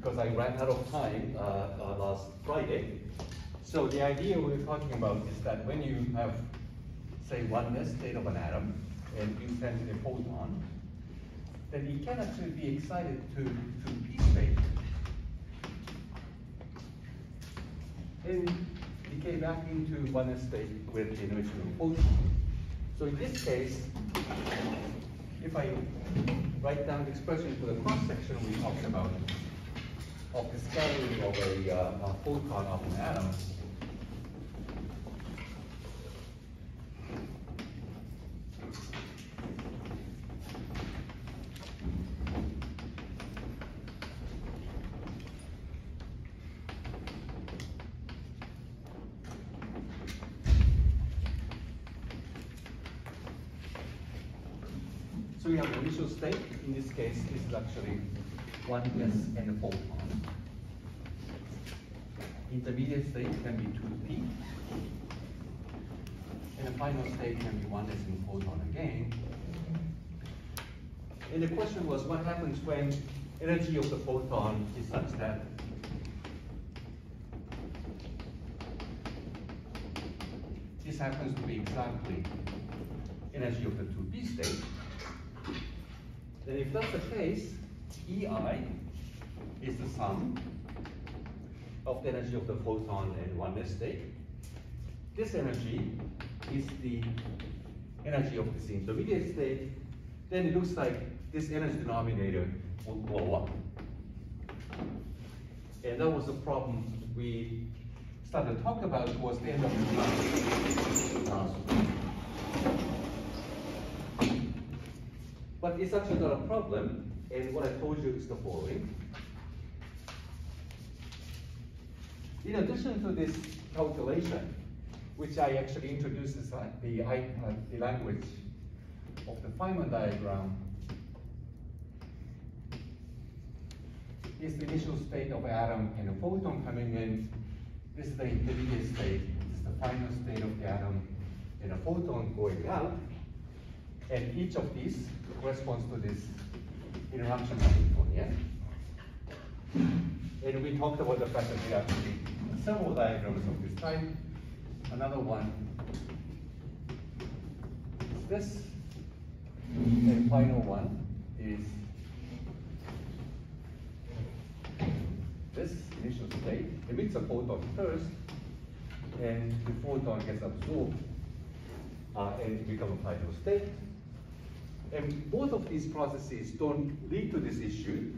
because I ran out of time last Friday. So the idea we're talking about is that when you have, say, oneness state of an atom, and you send a photon, then it can actually be excited to p state and decay back into oneness state with the individual photon. So in this case, if I write down the expression for the cross section we talked about of the scattering of a photon of an atom, so we have the initial state. In this case, this is actually 1s and a photon. Intermediate state can be 2p. And the final state can be 1s and photon again. And the question was, what happens when energy of the photon is such that this happens to be exactly energy of the 2p state? Then if that's the case, EI is the sum of the energy of the photon in oneness state. This energy is the energy of this intermediate state. Then it looks like this energy denominator will blow up. And that was the problem we started to talk about towards the end of the class. But it's actually not a problem, and what I told you is the following. In addition to this calculation, which I actually introduced as the language of the Feynman diagram, is the initial state of an atom and a photon coming in. This is the intermediate state. This is the final state of the atom and a photon going out. And each of these corresponds to this interaction Hamiltonian. And we talked about the fact that we have several diagrams of this type. Another one is this. And final one is this initial state. Emits a photon first, and the photon gets absorbed and becomes a final state. And both of these processes don't lead to this issue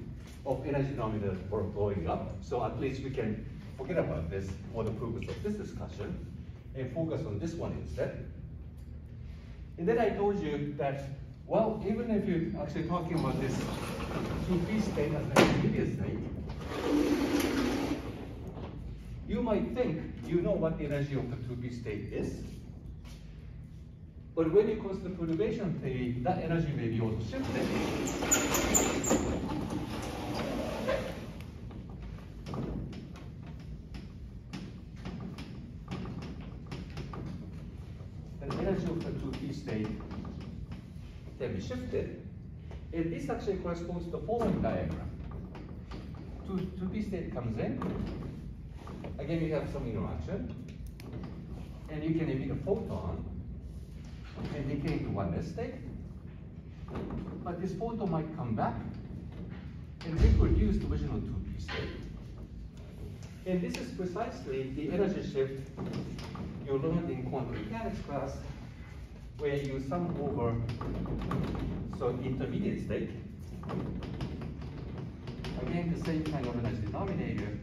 of energy denominator blowing up. So at least we can forget about this for the purpose of this discussion and focus on this one instead. And then I told you that, well, even if you're actually talking about this 2p state as an intermediate state, you might think you know what the energy of the 2p state is. But when you consider perturbation theory, that energy may be also shifted. The energy of the 2p state can be shifted. And this actually corresponds to the following diagram. 2p state comes in. Again, you have some interaction. And you can emit a photon and decay to oneness state. But this photon might come back and reproduce the original 2p state. And this is precisely the energy shift you learned in quantum mechanics class, where you sum over so intermediate state. Again, the same kind of energy denominator.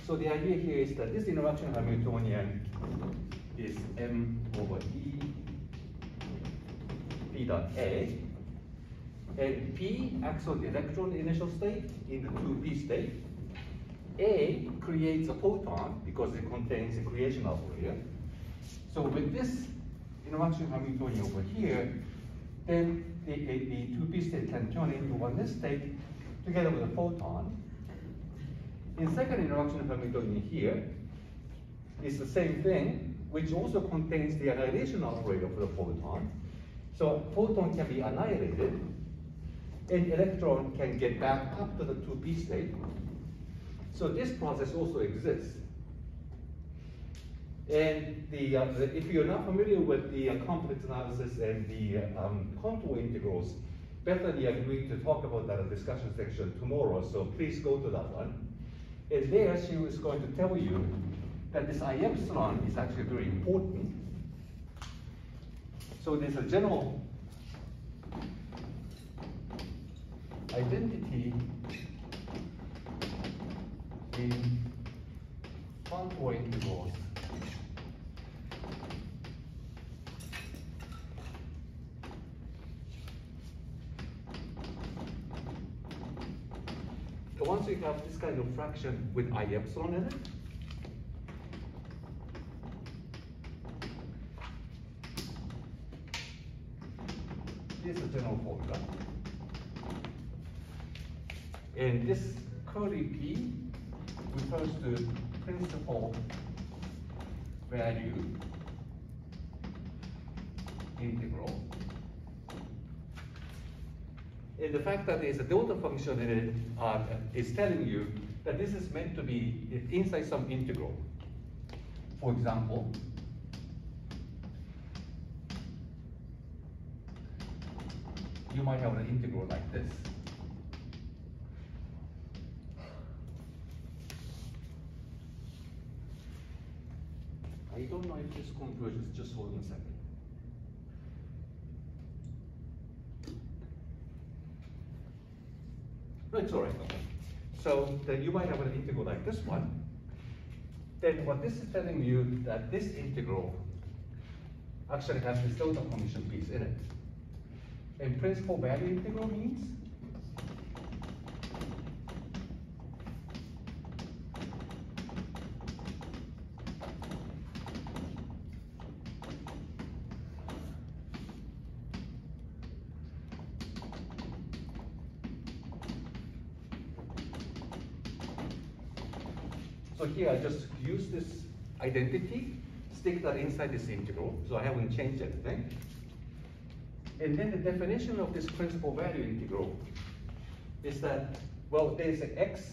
So the idea here is that this interaction Hamiltonian is m over e p dot a, and p acts on the electron initial state in the 2p state. A creates a photon because it contains a creation operator. So with this interaction Hamiltonian over here, then the 2p state can turn into oneness state together with a photon. In second interaction Hamiltonian here, it's the same thing which also contains the annihilation operator for the photon. So photon can be annihilated, and electron can get back up to the 2p state. So this process also exists. And if you're not familiar with the complex analysis and the contour integrals, Bethany agreed to talk about that in the discussion section tomorrow, so please go to that one. And there she was going to tell you that this I epsilon is actually very important. So there's a general identity in contour integrals. So once you have this kind of fraction with I epsilon in it, here's the general formula. And this curly P refers to principal value integral. And the fact that there's a delta function in it is telling you that this is meant to be inside some integral. For example, you might have an integral like this. I don't know if this converges, just hold on a second. No, it's all right. Okay. So then you might have an integral like this one. Then what this is telling you that this integral actually has this delta function piece in it. And principal value integral means so here I just use this identity, stick that inside this integral, so I haven't changed anything. And then the definition of this principal value integral is that, well, there's an x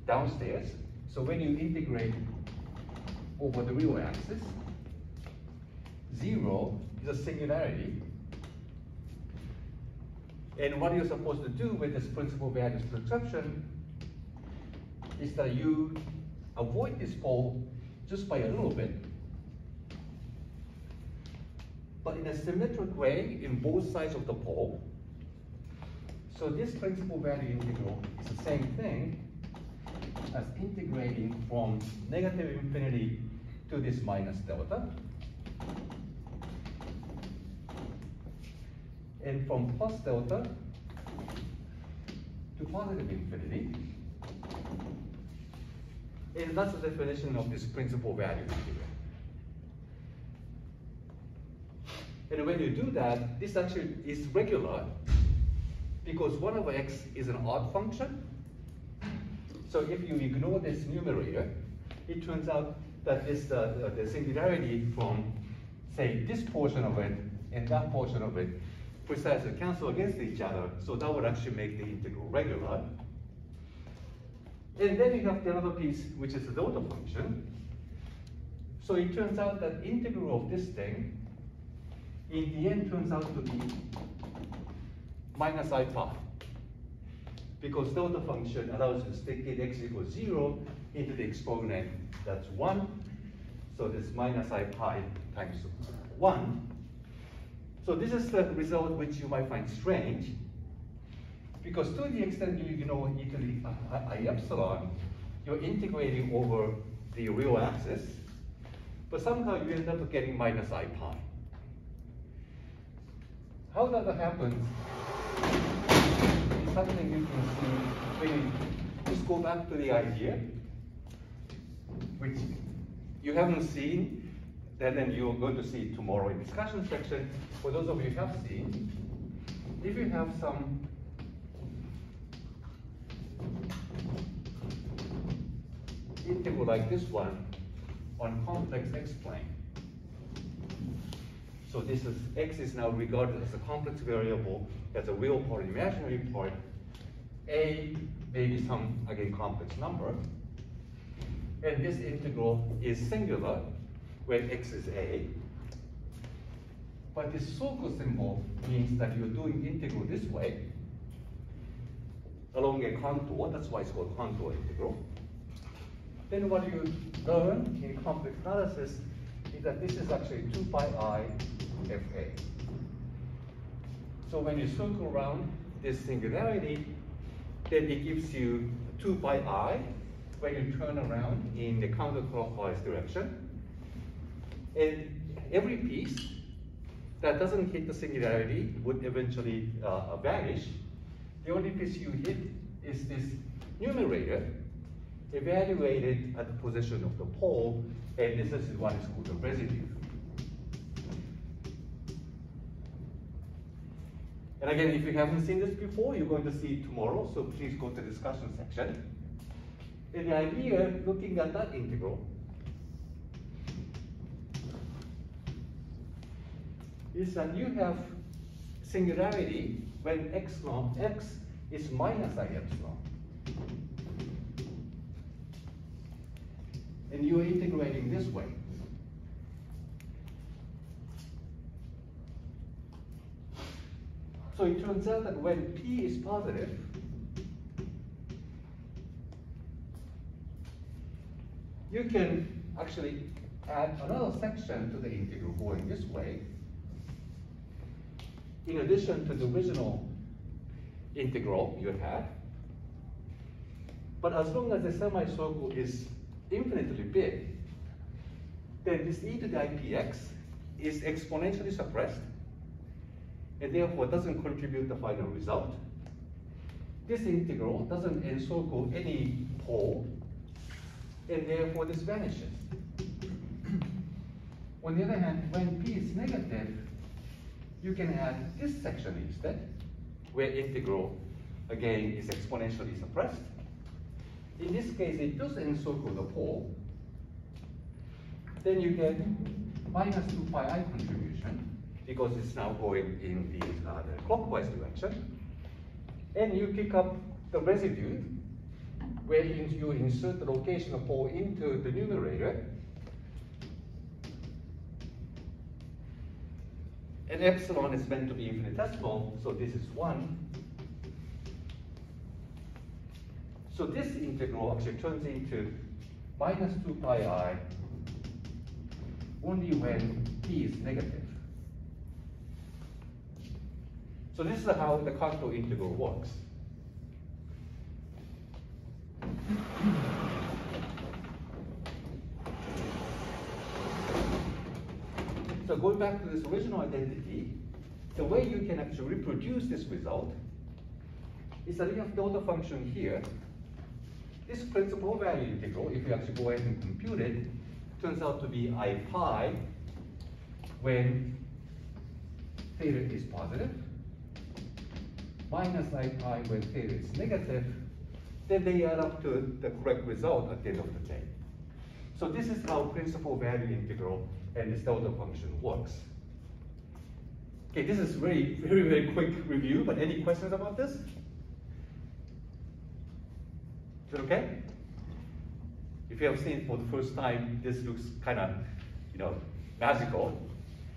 downstairs, so when you integrate over the real axis, 0 is a singularity. And what you're supposed to do with this principal values prescription is that you avoid this pole just by a little bit, but in a symmetric way in both sides of the pole. So this principal value integral is the same thing as integrating from negative infinity to this minus delta, and from plus delta to positive infinity. And that's the definition of this principal value integral. And when you do that, this actually is regular because 1 over x is an odd function. So if you ignore this numerator, it turns out that this, the singularity from, say, this portion of it and that portion of it precisely cancel against each other. So that would actually make the integral regular. And then you have the other piece, which is the delta function. So it turns out that integral of this thing, in the end, turns out to be minus I pi. Because delta function allows you to stick in x equals 0 into the exponent, that's 1. So this minus I pi times 1. So this is the result which you might find strange, because to the extent you ignore e to the I epsilon, you're integrating over the real axis, but somehow you end up getting minus I pi. How that happens is something you can see when you just go back to the idea, which you haven't seen, and then you're going to see it tomorrow in discussion section. For those of you who have seen, if you have some integral like this one on complex x plane. So this is, x is now regarded as a complex variable, as a real part, imaginary part. A may be some, again, complex number. And this integral is singular when x is a. But this circle symbol means that you're doing integral this way along a contour. That's why it's called contour integral. Then what you learn in complex analysis is that this is actually 2 pi I fa. So when you circle around this singularity, then it gives you 2 pi I when you turn around in the counterclockwise direction. And every piece that doesn't hit the singularity would eventually vanish. The only piece you hit is this numerator, evaluated at the position of the pole, and this is what is called the residue. And again, if you haven't seen this before, you're going to see it tomorrow, so please go to the discussion section. And the idea, looking at that integral, is that you have singularity when x is minus I epsilon. And you're integrating this way. So it turns out that when p is positive, you can actually add another section to the integral going this way, in addition to the original integral you had. But as long as the semicircle is infinitely big, then this e to the ipx is exponentially suppressed, and therefore doesn't contribute the final result. This integral doesn't encircle any pole, and therefore this vanishes. On the other hand, when p is negative, you can add this section instead, where integral, again, is exponentially suppressed. In this case, it does encircle the pole. Then you get minus 2 pi I contribution, because it's now going in the clockwise direction. And you pick up the residue, where you insert the rotational pole into the numerator. And epsilon is meant to be infinitesimal, so this is 1. So this integral actually turns into minus 2 pi I only when p is negative. So this is how the contour integral works. So going back to this original identity, the way you can actually reproduce this result is that you have delta function here. This principal value integral, if you actually go ahead and compute it, turns out to be I pi when theta is positive, minus I pi when theta is negative. Then they add up to the correct result at the end of the day. So this is how principal value integral and this delta function works. Okay, this is very, very, very quick review, but any questions about this? Is it okay? If you have seen it for the first time, this looks kind of, magical.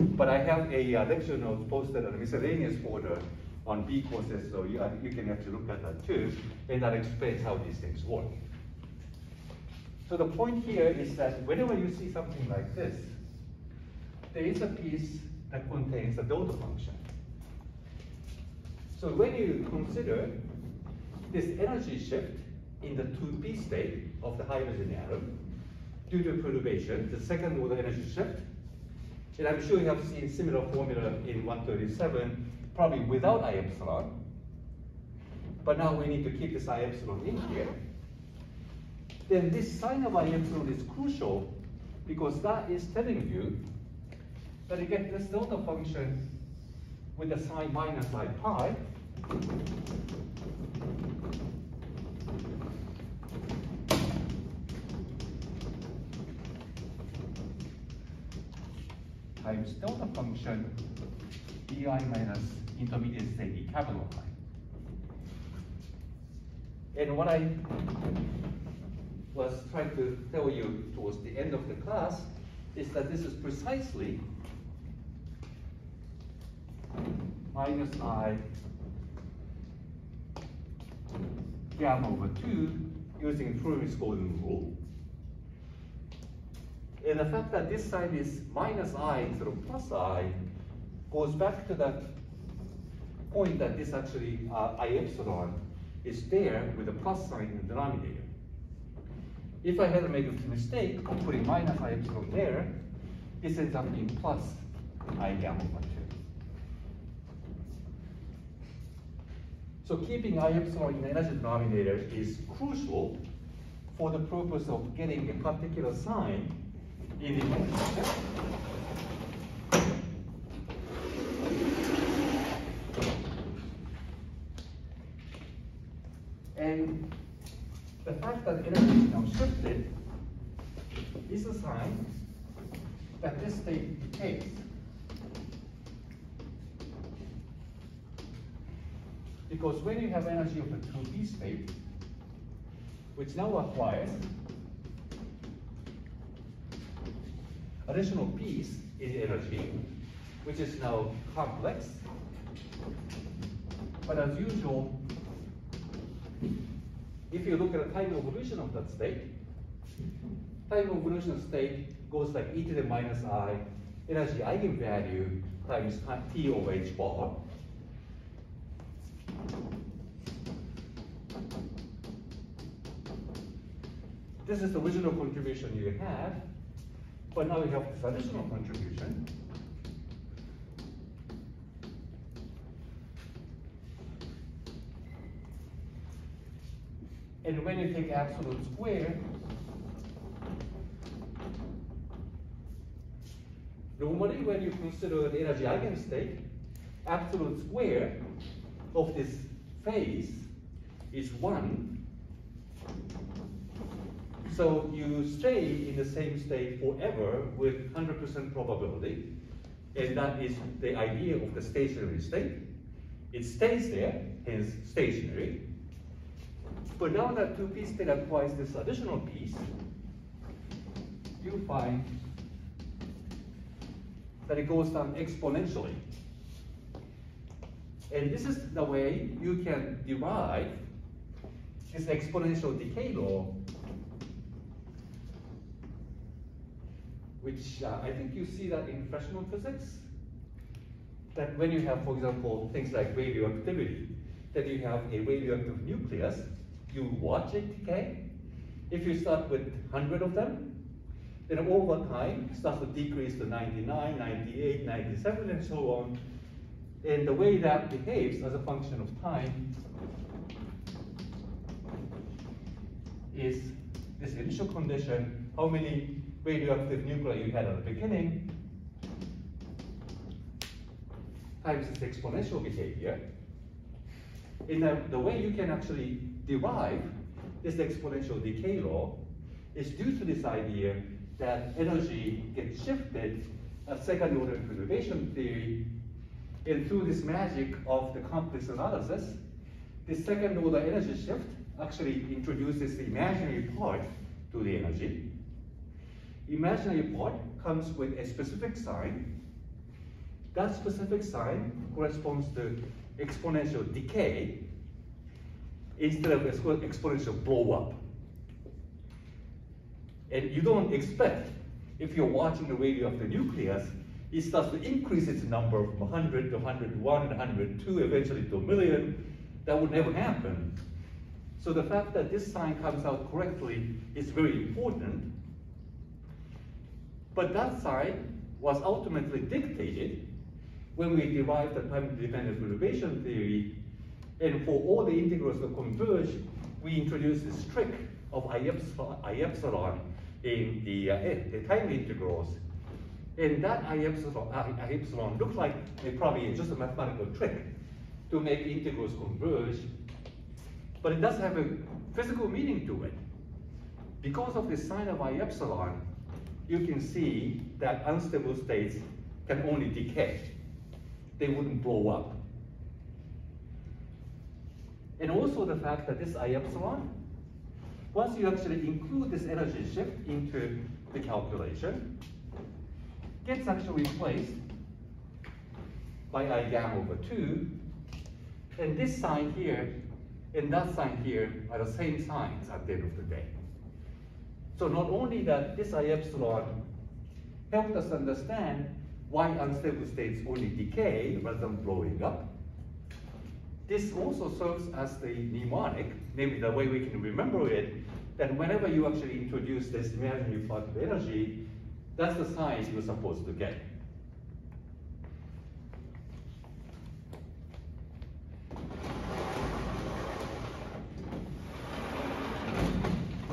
But I have a lecture notes posted on a miscellaneous folder on B courses, so you can actually look at that too, and that explains how these things work. So the point here is that whenever you see something like this, there is a piece that contains a delta function. So when you consider this energy shift in the 2p state of the hydrogen atom due to perturbation, the second order energy shift, and I'm sure you have seen similar formula in 137, probably without I epsilon, but now we need to keep this I epsilon in here. Then this sign of I epsilon is crucial because that is telling you that you get this delta function with the sign minus I pi. times delta function di minus intermediate state d capital I. And what I was trying to tell you towards the end of the class is that this is precisely minus I gamma over 2 using Fourier's golden rule. And the fact that this sign is minus I instead of plus I goes back to that point that this actually I epsilon is there with a plus sign in the denominator. If I had made a mistake of putting minus I epsilon there, this ends up being plus I gamma over 2. So keeping I epsilon in the energy denominator is crucial for the purpose of getting a particular sign in the energy system. And the fact that energy is now shifted is a sign that this state decays. Because when you have energy of the 2p state, which now acquires additional p's in energy, which is now complex, but as usual, if you look at the time evolution of that state, time evolution state goes like e to the minus I energy eigenvalue times t over h bar. This is the original contribution you had, but now you have this additional contribution. And when you take absolute square, normally when you consider the energy eigenstate, absolute square of this phase is 1. So you stay in the same state forever with 100% probability, and that is the idea of the stationary state. It stays there, hence stationary. But now that 2p state acquires this additional piece, you find that it goes down exponentially. And this is the way you can derive this exponential decay law, which I think you see that in freshman physics. That when you have, for example, things like radioactivity, that you have a radioactive nucleus, you watch it decay. If you start with 100 of them, then over time, it starts to decrease to 99, 98, 97, and so on. And the way that behaves as a function of time is this initial condition, how many radioactive nuclei you had at the beginning, times its exponential behavior. In the way you can actually derive this exponential decay law is due to this idea that energy gets shifted as second order perturbation theory, and through this magic of the complex analysis, this second order energy shift actually introduces the imaginary part to the energy. Imaginary part comes with a specific sign. That specific sign corresponds to exponential decay instead of exponential blow up. And you don't expect, if you're watching the radioactive nucleus, it starts to increase its number from 100 to 101, 102, eventually to 1 million. That would never happen. So the fact that this sign comes out correctly is very important. But that sign was ultimately dictated when we derived the time-dependent perturbation theory. And for all the integrals to converge, we introduced this trick of I epsilon in the time integrals. And that I epsilon looks like probably just a mathematical trick to make integrals converge. But it does have a physical meaning to it. Because of the sign of I epsilon, you can see that unstable states can only decay. They wouldn't blow up. And also the fact that this I epsilon, once you actually include this energy shift into the calculation, gets actually replaced by I gamma over 2, and this sign here and that sign here are the same signs at the end of the day. So not only that this I epsilon helped us understand why unstable states only decay rather than blowing up, this also serves as the mnemonic, namely the way we can remember it, that whenever you actually introduce this imaginary part of energy, that's the sign you're supposed to get.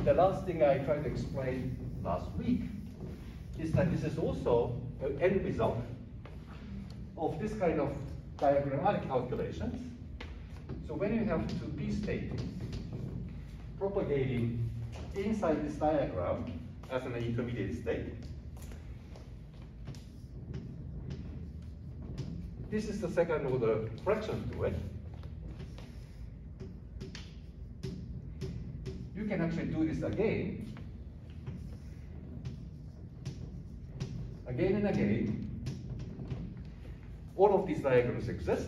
The last thing I tried to explain last week is that this is also an end result of this kind of diagrammatic calculations. So when you have 2p state propagating inside this diagram as an intermediate state, this is the second order correction to it. You can actually do this again and again. All of these diagrams exist.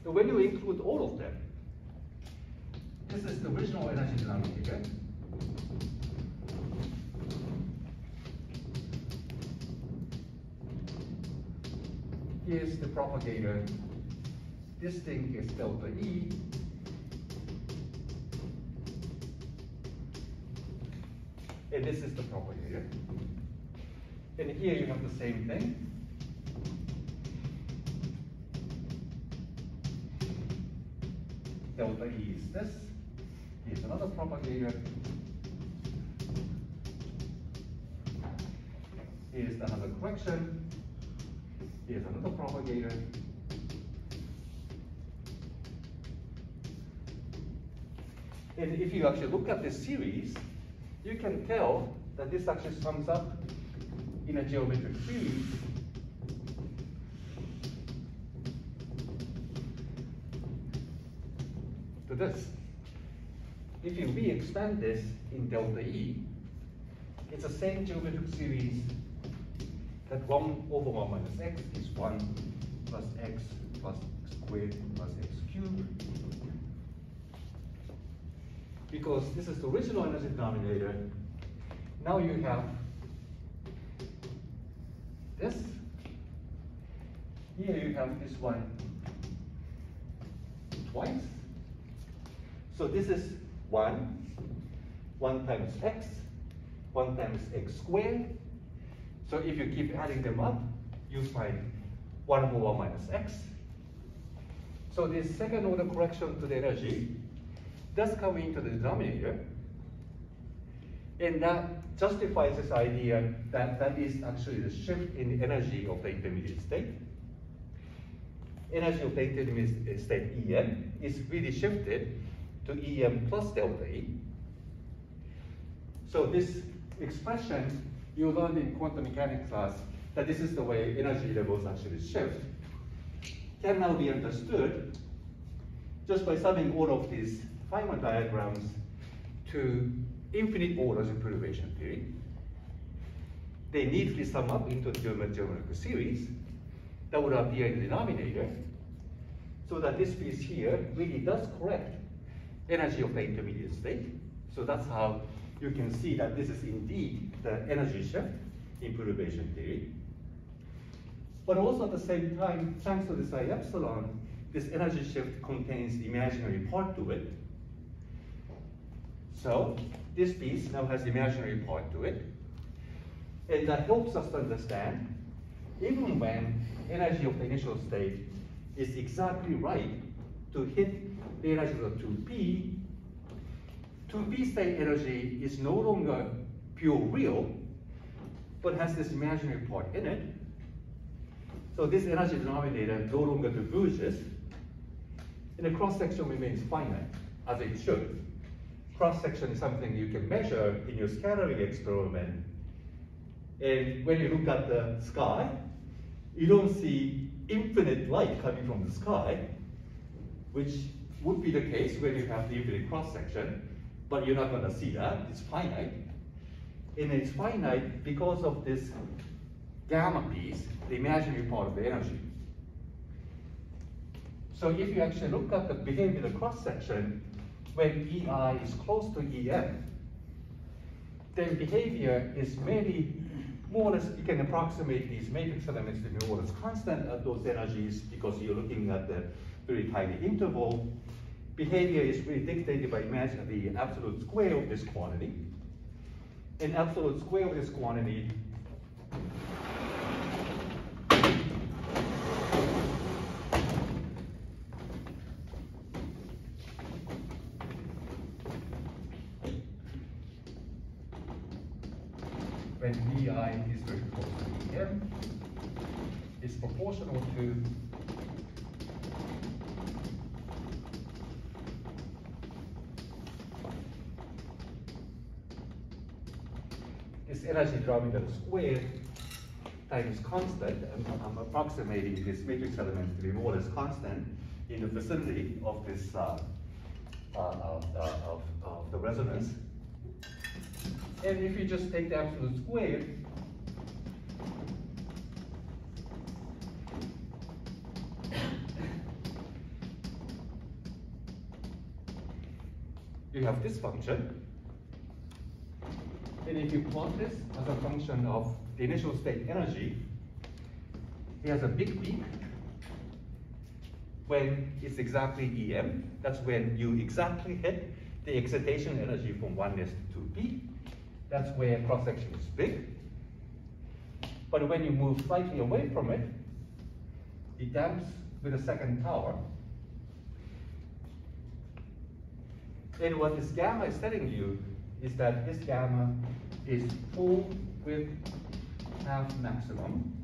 So when you include all of them, this is the original energy denominator. Here's the propagator. This thing is delta E. And this is the propagator. And here you have the same thing. Delta E is this. Here's another propagator. Here's another correction. Here's another propagator. And if you actually look at this series, you can tell that this actually sums up in a geometric series to this. If you re-expand this in delta E, it's the same geometric series that 1 over 1 minus x is 1 plus x squared plus x cubed. Because this is the original energy denominator, now you have this. Here you have this one twice. So this is 1 times x, 1 times x squared. So if you keep adding them up, you find 1 over 1 minus x. So this second order correction to the energy does come into the denominator, and that justifies this idea that that is actually the shift in the energy of the intermediate state. Energy of the intermediate state EM is really shifted to EM plus delta E. So this expression you learned in quantum mechanics class, that this is the way energy levels actually shift, can now be understood just by summing all of these Feynman diagrams to infinite orders in perturbation theory. They neatly sum up into the geometrical series that would appear in the denominator, so that this piece here really does correct energy of the intermediate state. So that's how you can see that this is indeed the energy shift in perturbation theory. But also at the same time, thanks to this I epsilon, this energy shift contains imaginary part to it. So this piece now has imaginary part to it. And that helps us to understand, even when energy of the initial state is exactly right to hit the energy of the 2p, 2p state energy is no longer pure real, but has this imaginary part in it. So this energy denominator no longer diverges, and the cross-section remains finite, as it should. Cross-section is something you can measure in your scattering experiment, And when you look at the sky, you don't see infinite light coming from the sky, which would be the case when you have the infinite cross-section, but you're not going to see that. It's finite. And it's finite because of this gamma piece, the imaginary part of the energy. So if you actually look at the behavior of the cross-section, when EI is close to EM, then behavior is maybe more or less, you can approximate these matrix elements to be more or less constant at those energies because you're looking at the very tiny interval. Behavior is really dictated by imagining the absolute square of this quantity. And absolute square of this quantity when VI is very close to EM is proportional to this energy denominator squared times constant, and I'm approximating this matrix element to be more or less constant in the vicinity of this of the resonance. And if you just take the absolute square, you have this function. And if you plot this as a function of the initial state energy, it has a big peak when it's exactly EM. That's when you exactly hit the excitation energy from 1s to 2p. That's where cross-section is big. But when you move slightly away from it, it damps with a second power. And what this gamma is telling you is that this gamma is full with half maximum.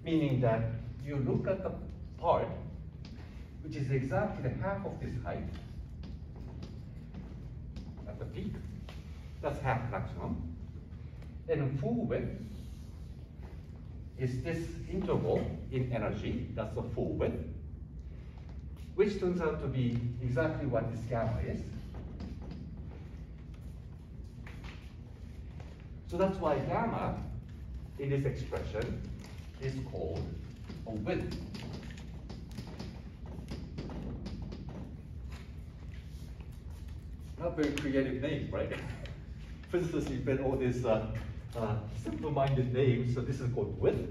Meaning that you look at the part which is exactly the half of this height at the peak. That's half maximum. And full width is this interval in energy, that's the full width, which turns out to be exactly what this gamma is. So that's why gamma in this expression is called a width. Not very creative name, right? Physicists invent all these simple-minded names. So this is called width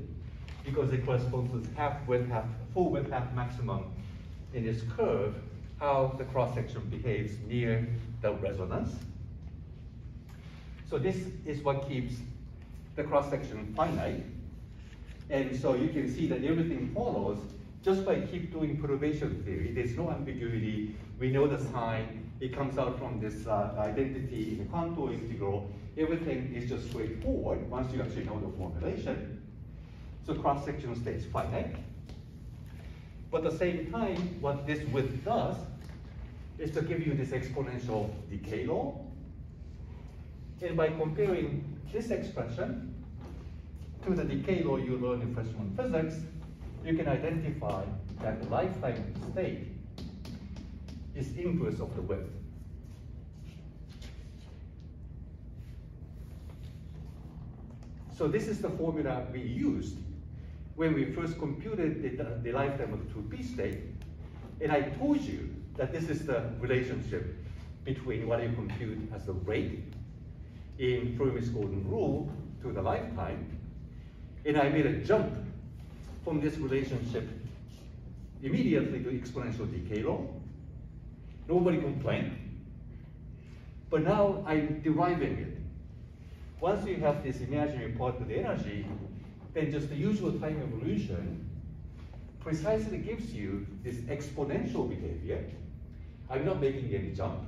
because it corresponds to half width, full width, half maximum in this curve, how the cross-section behaves near the resonance. So this is what keeps the cross-section finite. And so you can see that everything follows just by keep doing perturbation theory. There's no ambiguity. We know the sign. It comes out from this identity in the contour integral. Everything is just straightforward once you actually know the formulation. So cross-section stays finite. But at the same time, what this width does is to give you this exponential decay law. And by comparing this expression to the decay law you learned in freshman physics, you can identify that the lifetime state is inverse of the width. So this is the formula we used when we first computed the lifetime of the 2p state. And I told you that this is the relationship between what you compute as the rate in Fermi's golden rule to the lifetime. And I made a jump from this relationship immediately to exponential decay law. Nobody complained. But now I'm deriving it. Once you have this imaginary part of the energy, then just the usual time evolution precisely gives you this exponential behavior. I'm not making any jump.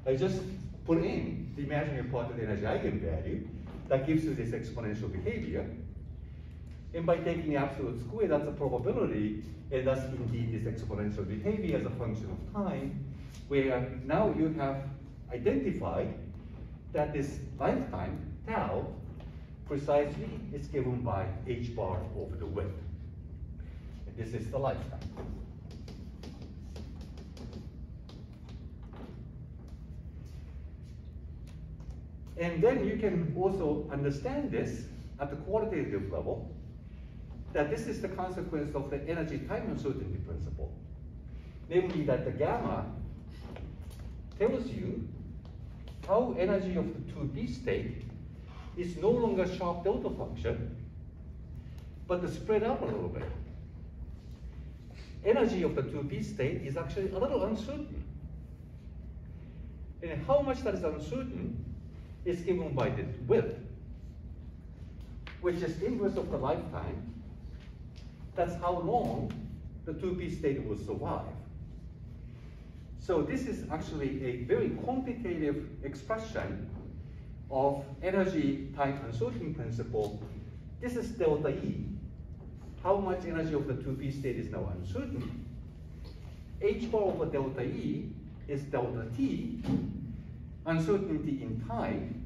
I just put in the imaginary part of the energy eigenvalue that gives you this exponential behavior. And by taking the absolute square, that's a probability, and that's indeed this exponential behavior as a function of time, where now you have identified that this lifetime, tau, precisely is given by h bar over the width. And this is the lifetime. And then you can also understand this at the qualitative level, that this is the consequence of the energy time uncertainty principle. Namely that the gamma tells you how energy of the 2p state is no longer sharp delta function, but is spread out a little bit. Energy of the 2p state is actually a little uncertain. And how much that is uncertain is given by this width, which is inverse of the lifetime. That's how long the 2p state will survive. So this is actually a very quantitative expression of energy time uncertainty principle. This is delta E. How much energy of the 2p state is now uncertain. H bar over delta E is delta T, uncertainty in time.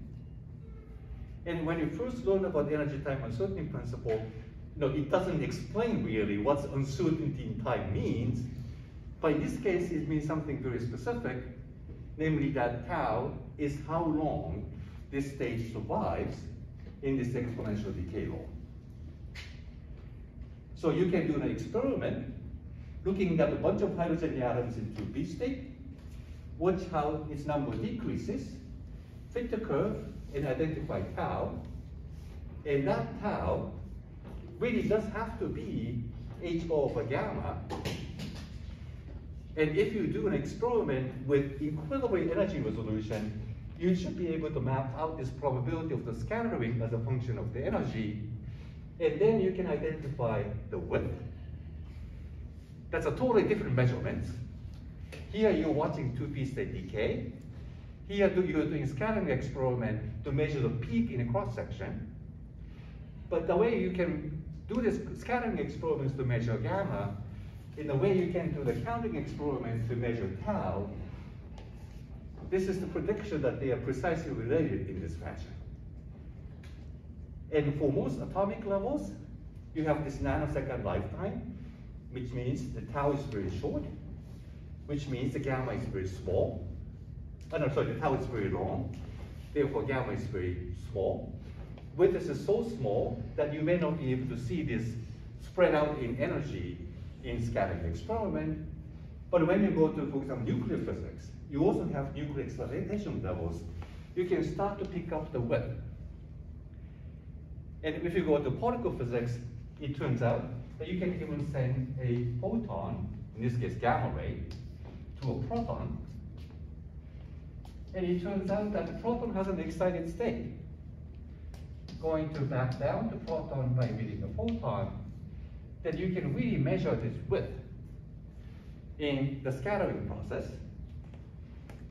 And when you first learn about energy time uncertainty principle, it doesn't explain really what uncertainty in time means. But in this case, it means something very specific, namely that tau is how long this state survives in this exponential decay law. So you can do an experiment looking at a bunch of hydrogen atoms in 2p state, watch how its number decreases, fit the curve, and identify tau. And that tau really does have to be h bar over gamma. And if you do an experiment with incredible energy resolution, you should be able to map out this probability of the scattering as a function of the energy. And then you can identify the width. That's a totally different measurement. Here you're watching 2p state decay. Here you're doing scattering experiment to measure the peak in a cross section. But the way you can do this scattering experiments to measure gamma, in the way you can do the counting experiment to measure tau, this is the prediction that they are precisely related in this fashion. And for most atomic levels, you have this nanosecond lifetime, which means the tau is very short, which means the gamma is very small. The tau is very long, therefore gamma is very small. Width is so small that you may not be able to see this spread out in energy in scattering experiment. But when you go to, for example, nuclear physics, you also have nuclear excitation levels. You can start to pick up the width. And if you go to particle physics, it turns out that you can even send a photon, in this case gamma ray, to a proton. And it turns out that the proton has an excited state. Going to back down the proton by emitting a photon, that you can really measure this width in the scattering process.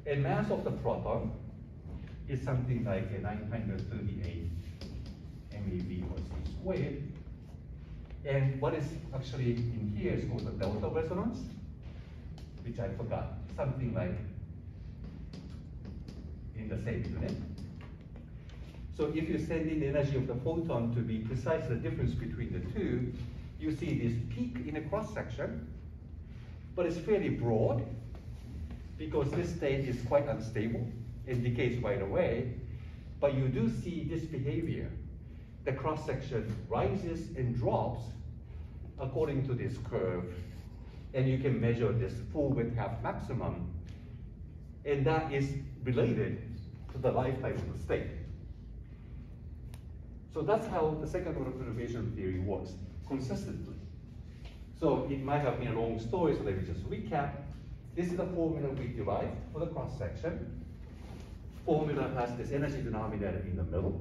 And mass of the proton is something like a 938 MeV or c squared. And what is actually in here is called the delta resonance, which I forgot, something like in the same unit. So if you send in the energy of the photon to be precise the difference between the two, you see this peak in a cross section, but it's fairly broad because this state is quite unstable and decays right away. But you do see this behavior. The cross section rises and drops according to this curve, and you can measure this full width half maximum, and that is related to the lifetime of the state. So that's how the second order perturbation theory works consistently. So it might have been a long story, so let me just recap. This is the formula we derived for the cross section. Formula has this energy denominator in the middle.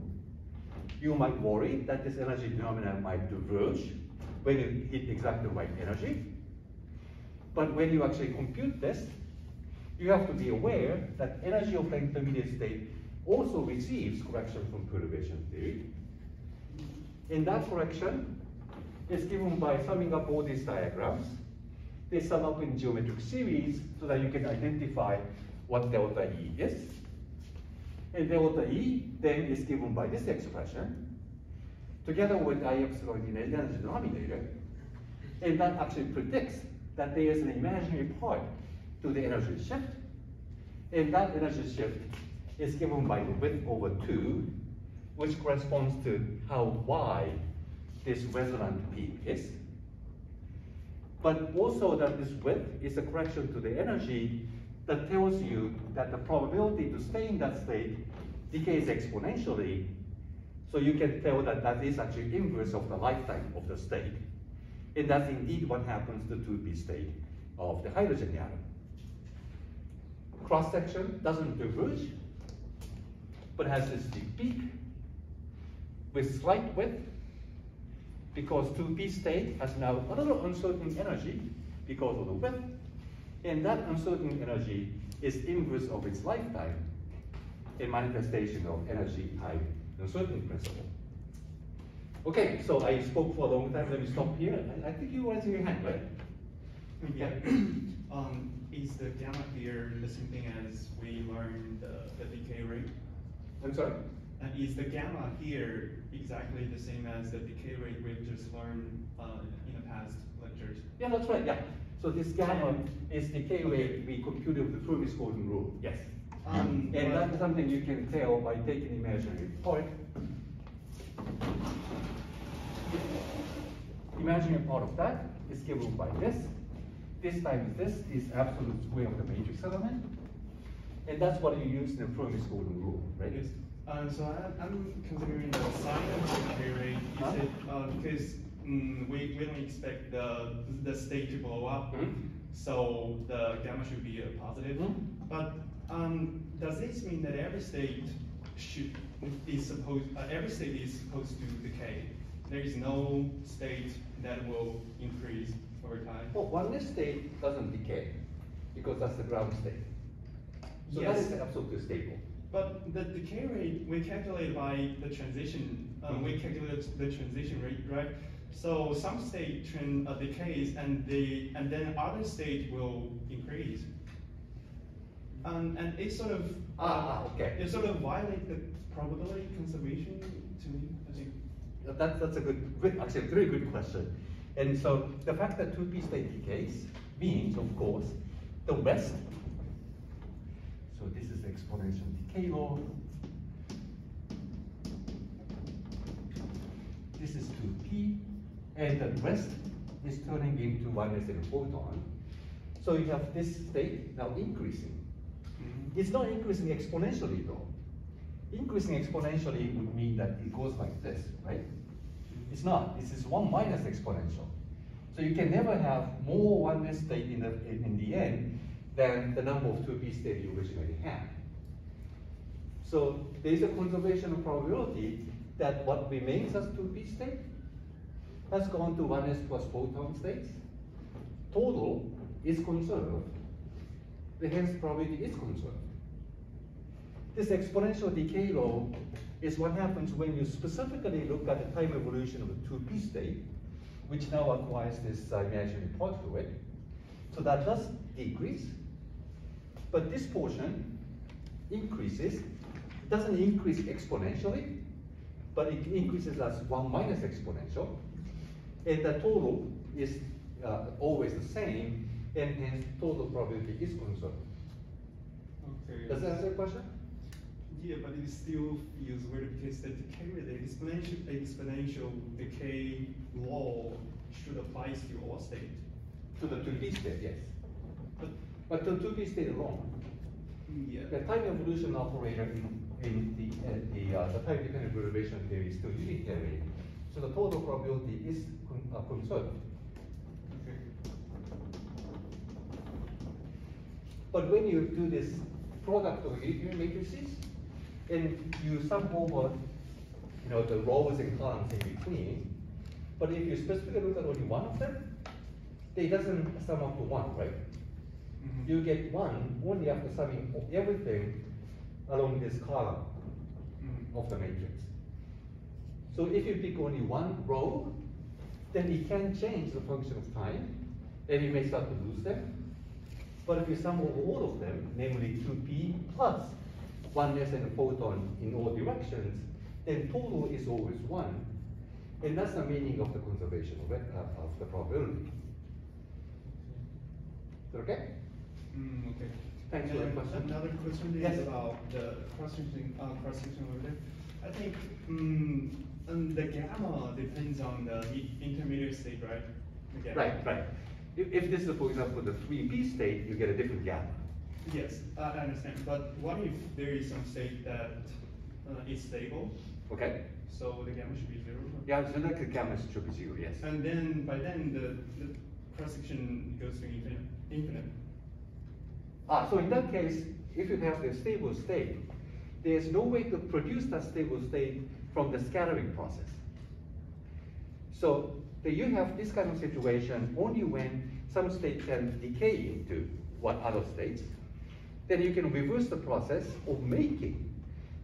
You might worry that this energy denominator might diverge when you hit exactly the right energy. But when you actually compute this, you have to be aware that energy of the intermediate state also receives correction from perturbation theory. And that correction is given by summing up all these diagrams. They sum up in geometric series so that you can identify what delta E is. And delta E then is given by this expression, together with I epsilon in the energy denominator. And that actually predicts that there is an imaginary part to the energy shift. And that energy shift is given by the width over 2, which corresponds to how wide this resonant peak is. But also that this width is a correction to the energy that tells you that the probability to stay in that state decays exponentially. So you can tell that that is actually inverse of the lifetime of the state. And that's indeed what happens to the 2p state of the hydrogen atom. Cross-section doesn't diverge, but has this big peak with slight width, because 2p state has now a little uncertain energy because of the width, and that uncertain energy is inverse of its lifetime, a manifestation of energy type uncertainty principle. Okay, so I spoke for a long time. Let me stop here. I think you were raising your hand, right? Yeah. Is the gamma here the same thing as we learned the decay rate? I'm sorry? Is the gamma here exactly the same as the decay rate we've just learned in the past lectures? Yeah, that's right, yeah. So this gamma is decay rate we computed with the Fermi's golden rule, yes. And that's something you can tell by taking imaginary part. Imaginary part of that is given by this. This times this is absolute square of the matrix element. And that's what you use in the Fermi's golden rule, right? Yes. So I'm considering the sign of the decay rate. Is it because we don't expect the state to blow up, so the gamma should be a positive. But does this mean that every state is supposed to decay? There is no state that will increase over time. Well, oneness state doesn't decay because that's the ground state. So yes. that is absolutely stable. But the decay rate we calculate by the transition. We calculate the transition rate, right? So some state decays, and then other state will increase. And it sort of okay. It sort of violates the probability conservation to me, I think. That's a good, actually a very good question. And so the fact that 2p state decays means, of course, the rest. So this is the exponential decay law. This is 2p, and the rest is turning into 1 as a photon. So you have this state now increasing. It's not increasing exponentially though. Increasing exponentially would mean that it goes like this, right? It's not. This is 1 minus exponential. So you can never have more oneness state in the end than the number of 2p states you originally had. So there is a conservation of probability that what remains as 2p state has gone to 1s plus photon states. Total is conserved. Hence probability is conserved. This exponential decay law is what happens when you specifically look at the time evolution of a 2p state, which now acquires this imaginary part to it. So that does decrease, but this portion increases. It doesn't increase exponentially, but it increases as 1 minus exponential, and the total is always the same, and hence total probability is conserved. Okay. Does that answer your question? Yeah, but it still feels weird because the decay rate, the exponential decay law should apply to all states. To the 2p state, yes. But the 2p state alone. Yeah. The time evolution operator in the time-dependent derivation theory is still unitary. So the total probability is conserved. Okay. But when you do this product of unitary matrices, and you sum over, the rows and columns in between, but if you specifically look at only one of them, it doesn't sum up to 1, right? You get 1 only after summing everything along this column of the matrix. So if you pick only one row then it can change the function of time, and you may start to lose them. But if you sum over all of them, namely 2p plus 1 less than a photon in all directions, then total is always 1. And that's the meaning of the conservation of the probability. Is that okay? Okay. Thanks for the question. Another question is Yes. about the cross-section order. I think the gamma depends on the intermediate state, right? The gamma. Right. If this is, for example, the 3p state, you get a different gamma. Yes, I understand. But what if there is some state that is stable? Okay? So the gamma should be 0? Yeah, so like the gamma should be 0, yes. And then by then the cross-section goes to infinite. So in that case, if you have a stable state, there's no way to produce that stable state from the scattering process. So you have this kind of situation only when some state can decay into other states. Then you can reverse the process of making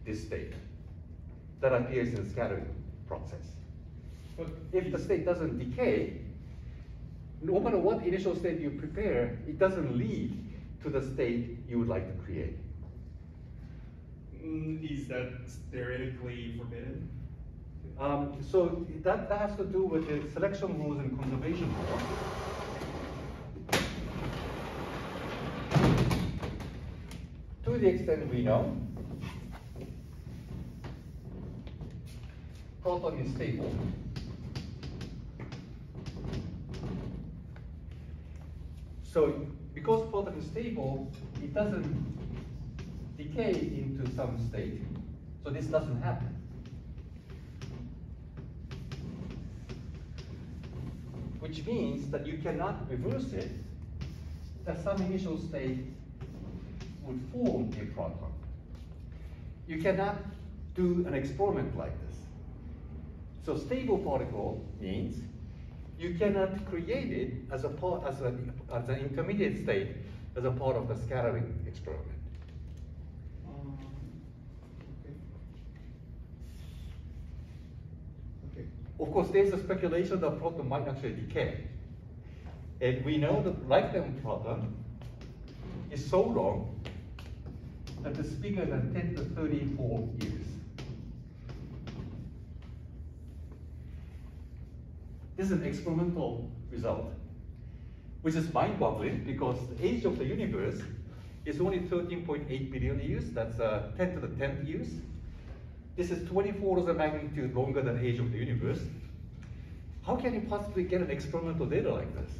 this state that appears in the scattering process. But If the state doesn't decay, no matter what initial state you prepare, it doesn't lead to the state you would like to create. is that theoretically forbidden? So that has to do with the selection rules and conservation law. To the extent we know, proton is stable. So because proton is stable, it doesn't decay into some state. So this doesn't happen. Which means that you cannot reverse it, that some initial state would form a proton. You cannot do an experiment like this. So stable particle means you cannot create it as an intermediate state as a part of the scattering experiment. Okay. Of course, there's a speculation that proton might actually decay. And we know that lifetime of proton is so long that it's bigger than 10 to 34 years. This is an experimental result, which is mind-boggling because the age of the universe is only 13.8 billion years. That's 10 to the 10th years. This is 24 orders of magnitude longer than the age of the universe. How can you possibly get an experimental data like this?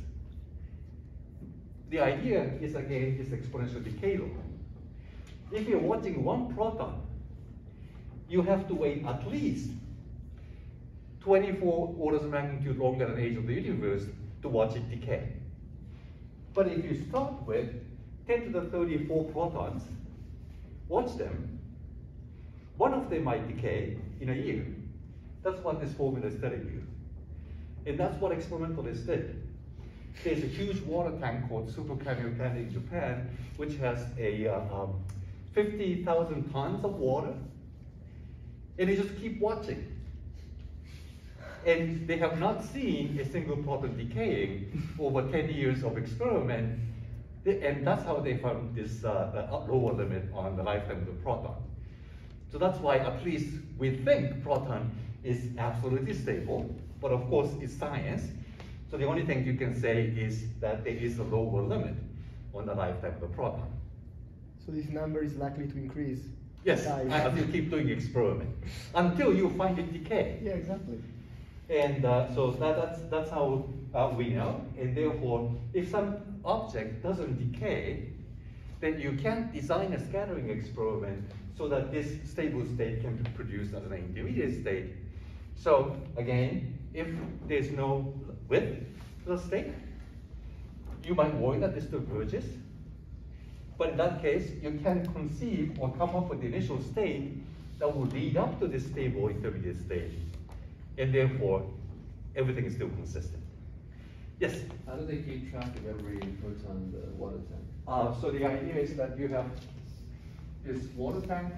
The idea is, again, this exponential decay law. If you're watching one proton, you have to wait at least 24 orders of magnitude longer than the age of the universe to watch it decay. But if you start with 10 to the 34 protons, watch them, one of them might decay in a year. That's what this formula is telling you. And that's what experimentalists did. There's a huge water tank called Super Kamiokande in Japan, which has a 50,000 tons of water. And they just keep watching. And they have not seen a single proton decaying over 10 years of experiment. And that's how they found this lower limit on the lifetime of the proton. So that's why at least we think proton is absolutely stable, but of course it's science. So the only thing you can say is that there is a lower limit on the lifetime of the proton. So this number is likely to increase. Yes, as you keep doing experiment, until you find it decay. Yeah, exactly. And so that's how we know. And therefore, if some object doesn't decay, then you can design a scattering experiment so that this stable state can be produced as an intermediate state. So again, if there's no width to the state, you might worry that this diverges. But in that case, you can conceive or come up with the initial state that will lead up to this stable intermediate state. And therefore, everything is still consistent. Yes? How do they keep track of every photon in the water tank? So the idea is that you have this water tank,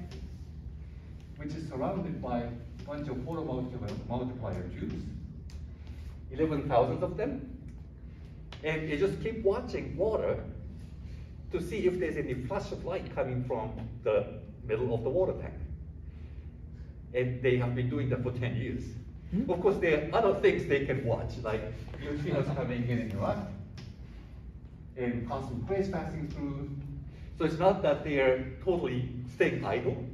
which is surrounded by a bunch of photomultiplier tubes. 11,000 of them, and you just keep watching water to see if there's any flash of light coming from the middle of the water tank. And they have been doing that for 10 years. Of course, there are other things they can watch, like neutrinos coming in and out, and constant phase passing through. So it's not that they're totally staying idle.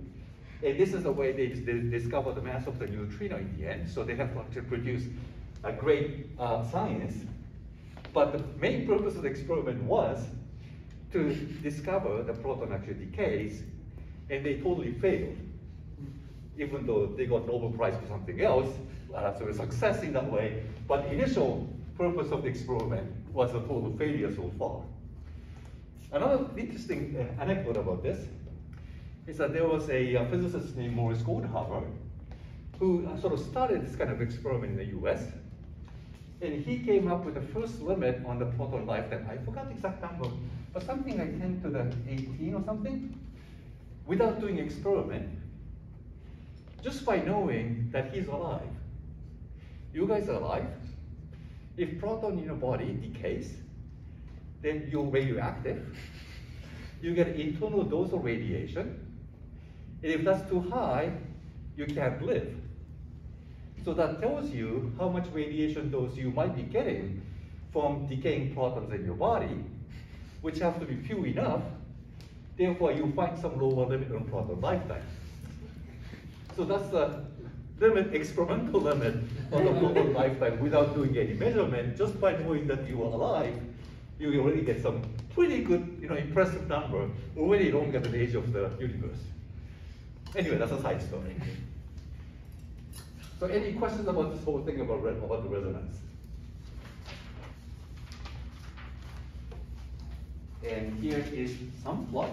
And this is the way they discover the mass of the neutrino in the end. So they have to actually produce a great science. But the main purpose of the experiment was to discover the proton actually decays, and they totally failed. Even though they got Nobel Prize for something else, so a success in that way. But the initial purpose of the experiment was a total failure so far. Another interesting anecdote about this is that there was a physicist named Morris Goldhaber who sort of started this kind of experiment in the US. And he came up with the first limit on the proton lifetime. I forgot the exact number, but something like 10 to the 18 or something, without doing experiment, just by knowing that he's alive. You guys are alive. If proton in your body decays, then you're radioactive. You get internal dose of radiation. And if that's too high, you can't live. So that tells you how much radiation dose you might be getting from decaying protons in your body, which have to be few enough. Therefore, you find some lower limit on proton lifetime. So that's the limit, experimental limit on the proton lifetime without doing any measurement. Just by knowing that you are alive, you already get some pretty good, impressive number, already longer than the age of the universe. Anyway, that's a side story. So any questions about this whole thing about the resonance? And here is some plot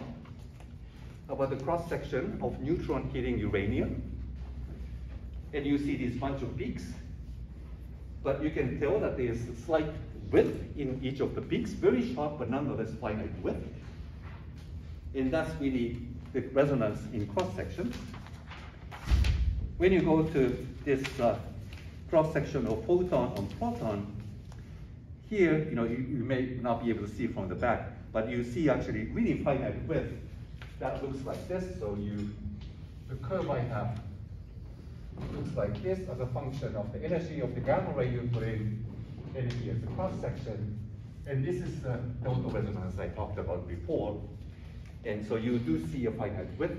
about the cross-section of neutron hitting uranium. And you see these bunch of peaks. But you can tell that there's a slight width in each of the peaks, very sharp but nonetheless finite width. And that's really the resonance in cross-section. When you go to this cross-section of photon on proton, here, you may not be able to see from the back, but you see actually really finite width that looks like this. So the curve I have looks like this as a function of the energy of the gamma ray you put in, and here's the cross-section. And this is the total resonance I talked about before. And so you do see a finite width,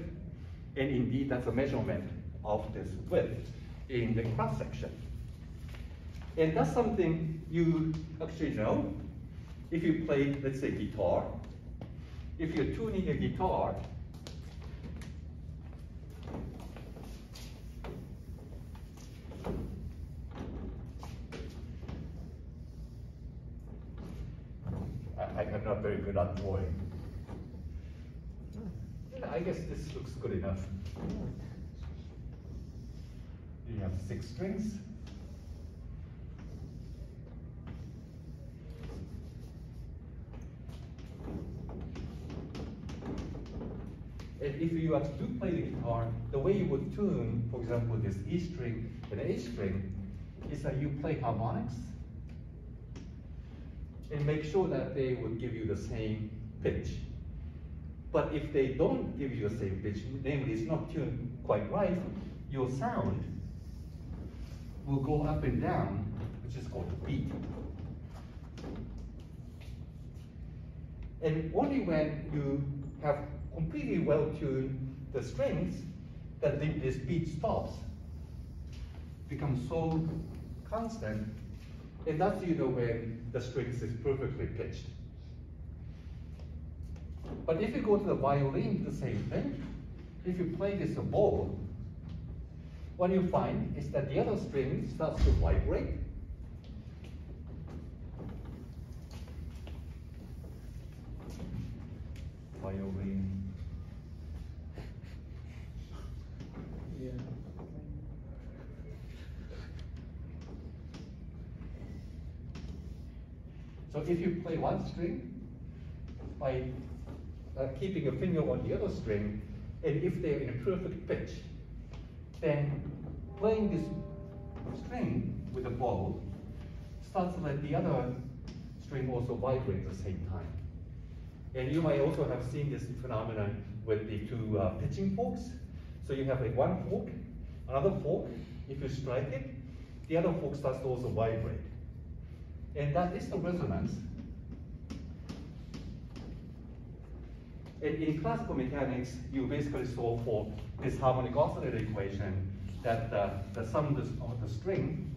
and indeed that's a measurement of this width in the cross-section. And that's something you actually know. If you play, let's say, guitar, if you're tuning a guitar, I'm not very good at drawing. I guess this looks good enough. You have 6 strings. And if you actually do play the guitar, the way you would tune, for example, this E string and A string, is that you play harmonics and make sure that they would give you the same pitch. But if they don't give you the same pitch, namely it's not tuned quite right, your sound will go up and down, which is called a beat. And only when you have completely well-tuned the strings that this beat stops, becomes so constant, and that's when the strings is perfectly pitched. But if you go to the violin, the same thing. If you play this bow, what you find is that the other string starts to vibrate. Violin. Yeah. So if you play one string, by keeping a finger on the other string, and if they're in a perfect pitch, then playing this string with a bow such that the other string also vibrates at the same time. And you might also have seen this phenomenon with the two pitching forks. So you have like one fork, another fork, if you strike it, the other fork starts to also vibrate. And that is the resonance. And in classical mechanics, you basically solve for this harmonic oscillator equation that the sum of the string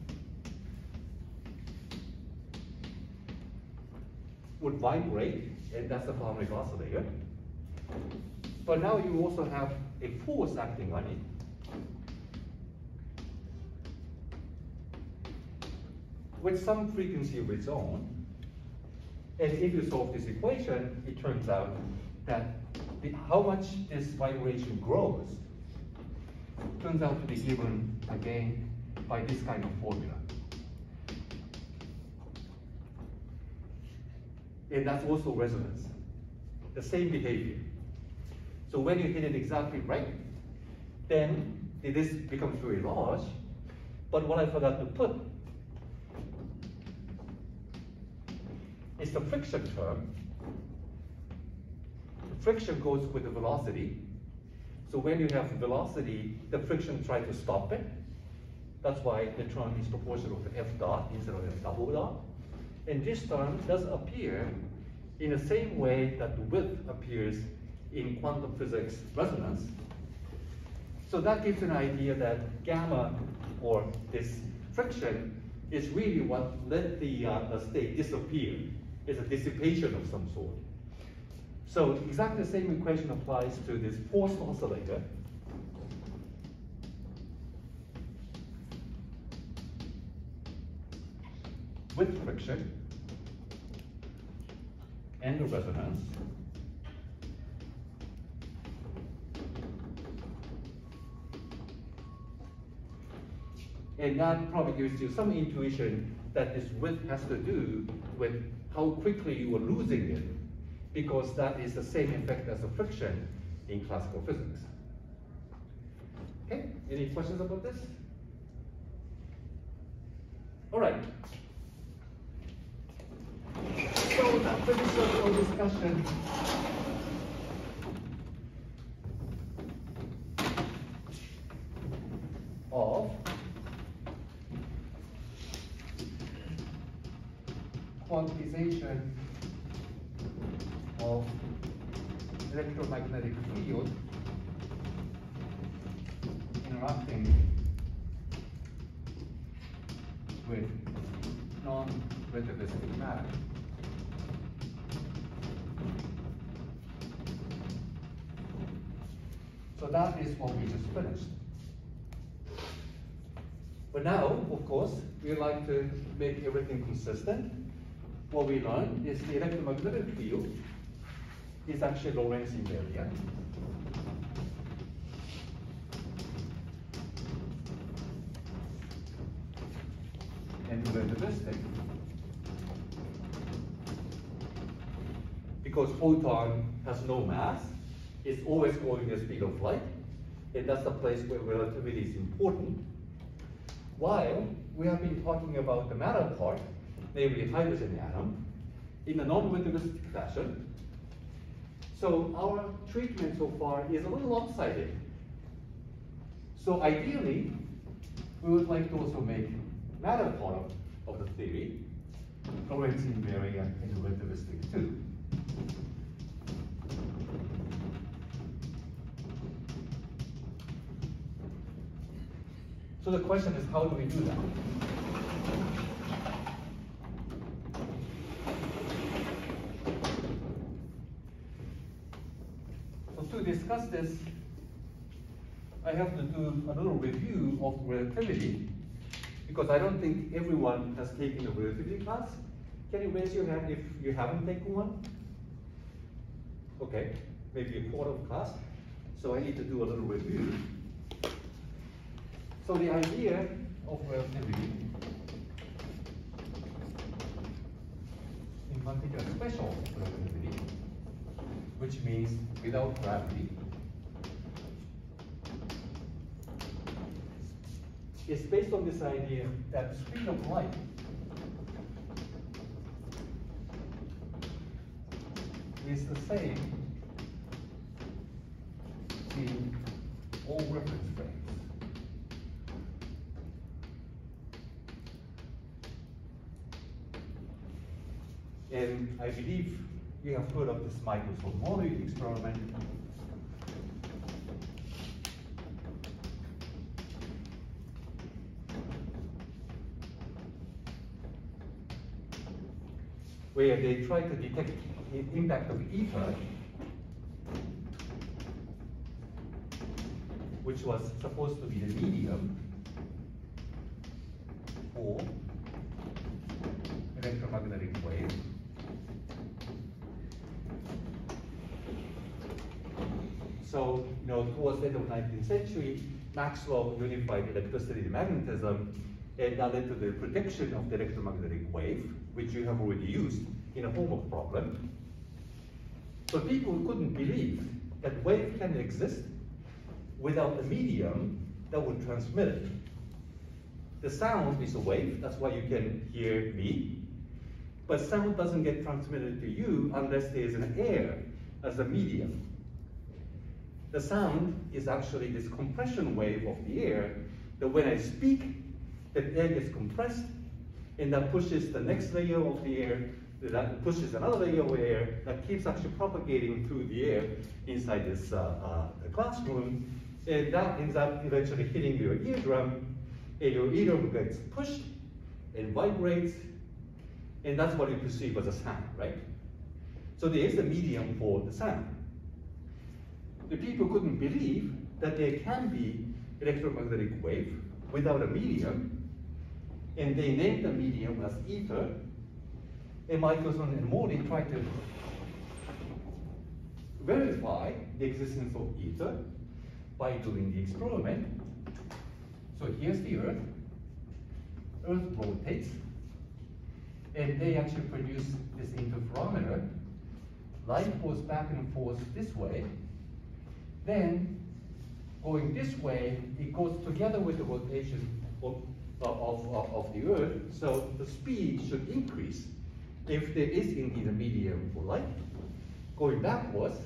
would vibrate, and that's the harmonic oscillator. But now you also have a force acting on it. With some frequency of its own. And if you solve this equation, it turns out that how much this vibration grows turns out to be given again by this kind of formula. And that's also resonance, the same behavior. So when you hit it exactly right, then this becomes very large. But what I forgot to put is the friction term. The friction goes with the velocity. So when you have velocity, the friction tries to stop it. That's why the term is proportional to F dot instead of F double dot. And this term does appear in the same way that the width appears in quantum physics resonance. So that gives an idea that gamma, or this friction, is really what let the state disappear. It's a dissipation of some sort. So exactly the same equation applies to this forced oscillator. With friction and the resonance. And that probably gives you some intuition that this width has to do with how quickly you are losing it, because that is the same effect as the friction in classical physics. Okay, any questions about this? All right. So that finishes our discussion of quantization of electromagnetic field interacting with non-relativistic matter. So that is what we just finished. But now, of course, we like to make everything consistent. What we learned is the electromagnetic field is actually Lorentz invariant. And relativistic. Because photon has no mass, it's always going the speed of light, and that's the place where relativity is important. While we have been talking about the matter part, namely hydrogen atom, in a non-relativistic fashion. So our treatment so far is a little lopsided. So ideally, we would like to also make matter part of the theory Lorentz invariant and relativistic too. So the question is, how do we do that? So to discuss this, I have to do a little review of relativity, because I don't think everyone has taken a relativity class. Can you raise your hand if you haven't taken one? Okay, maybe a quarter of class. So I need to do a little review. So the idea of relativity, in particular special relativity, which means without gravity, is based on this idea that the speed of light is the same in all reference frames. And I believe you have heard of this microscope experiment. Where they try to detect the impact of ether, which was supposed to be the medium for electromagnetic wave. So, towards the end of the 19th century, Maxwell unified electricity and magnetism, and that led to the prediction of the electromagnetic wave, which you have already used in a homework problem. But people couldn't believe that wave can exist without a medium that would transmit it. The sound is a wave, that's why you can hear me, but sound doesn't get transmitted to you unless there is an air as a medium. The sound is actually this compression wave of the air, that when I speak, the air gets compressed, and that pushes the next layer of the air, that pushes another layer of air, that keeps actually propagating through the air inside this classroom, and that ends up eventually hitting your eardrum, and your eardrum gets pushed and vibrates, and that's what you perceive as a sound, right? So there is a medium for the sound. The people couldn't believe that there can be electromagnetic wave without a medium, and they named the medium as ether, and Michelson and Morley tried to verify the existence of ether by doing the experiment. So here's the Earth. Earth rotates, and they actually produce this interferometer. Light goes back and forth this way. Then, going this way, it goes together with the rotation of the Earth, so the speed should increase if there is indeed a medium for light. Going backwards,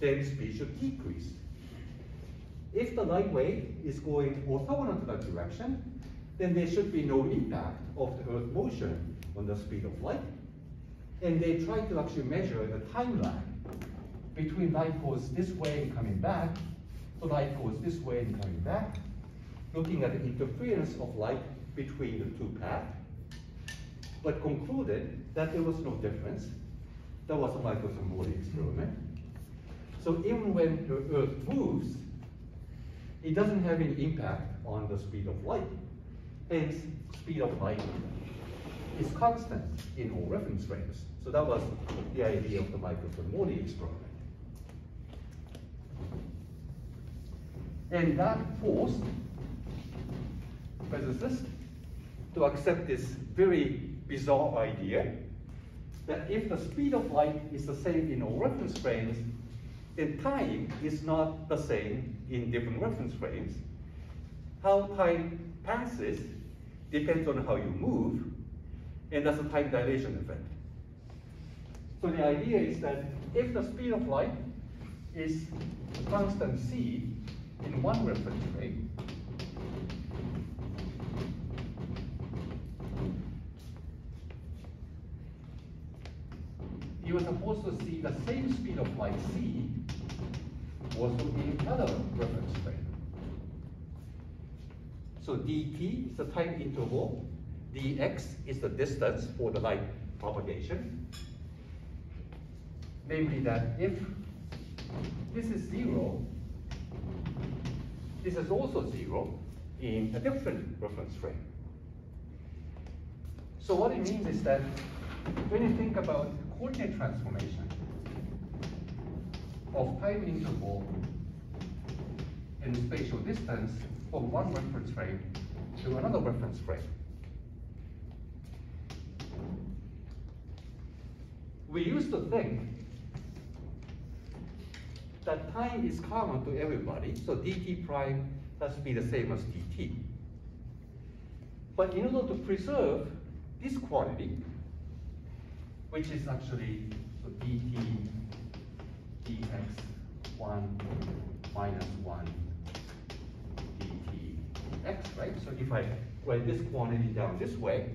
then speed should decrease. If the light wave is going orthogonal to that direction, then there should be no impact of the Earth motion on the speed of light. And they try to actually measure the time lag between light goes this way and coming back, so light goes this way and coming back, looking at the interference of light between the two paths, but concluded that there was no difference. That was a Michelson-Morley experiment. So even when the Earth moves, it doesn't have any impact on the speed of light. Hence, speed of light is constant in all reference frames. So that was the idea of the Michelson-Morley experiment. And that forced physicists to accept this very bizarre idea that if the speed of light is the same in all reference frames, then time is not the same in different reference frames. How time passes depends on how you move, and that's a time dilation effect. So the idea is that if the speed of light is constant c in one reference frame, you are supposed to see the same speed of light c also in another reference frame. So dt is the time interval, dx is the distance for the light propagation. Namely that if this is 0, this is also 0 in a different reference frame. So what it means is that when you think about coordinate transformation of time interval and spatial distance from one reference frame to another reference frame, we used to think that time is common to everybody, so dt prime has to be the same as dt. But in order to preserve this quantity, which is actually so dt dx 1 minus 1 dt dx, right? So if I write this quantity down this way,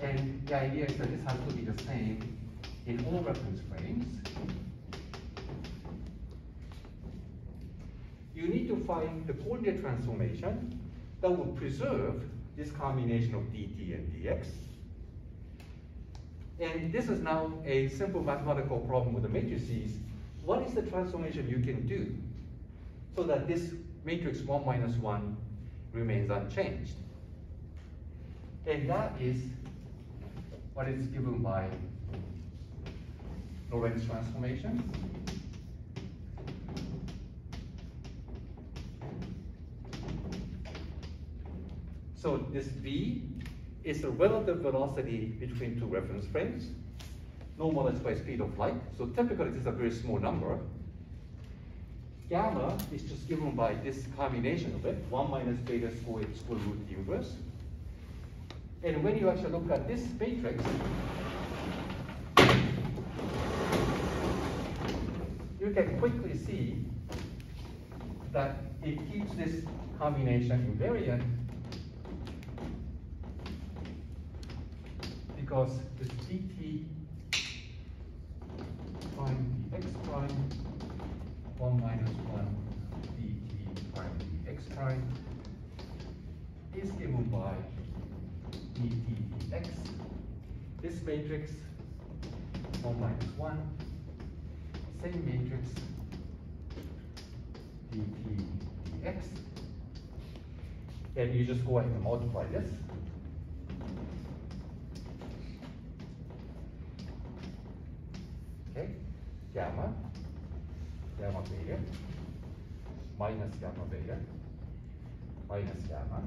and the idea is that this has to be the same in all reference frames. You need to find the coordinate transformation that will preserve this combination of dt and dx. And this is now a simple mathematical problem with the matrices. What is the transformation you can do so that this matrix 1 minus 1 remains unchanged? And that is what is given by Lorentz transformation. So this v is the relative velocity between two reference frames, normalized by speed of light. So typically this is a very small number. Gamma is just given by this combination of it, 1 minus beta squared square root inverse. And when you actually look at this matrix, you can quickly see that it keeps this combination invariant because this dt prime dx prime 1 minus 1 dt prime dx prime is given by dt dx. This matrix 1 minus 1, same matrix dt dx, and you just go ahead and multiply this. Okay, gamma beta minus gamma beta minus gamma,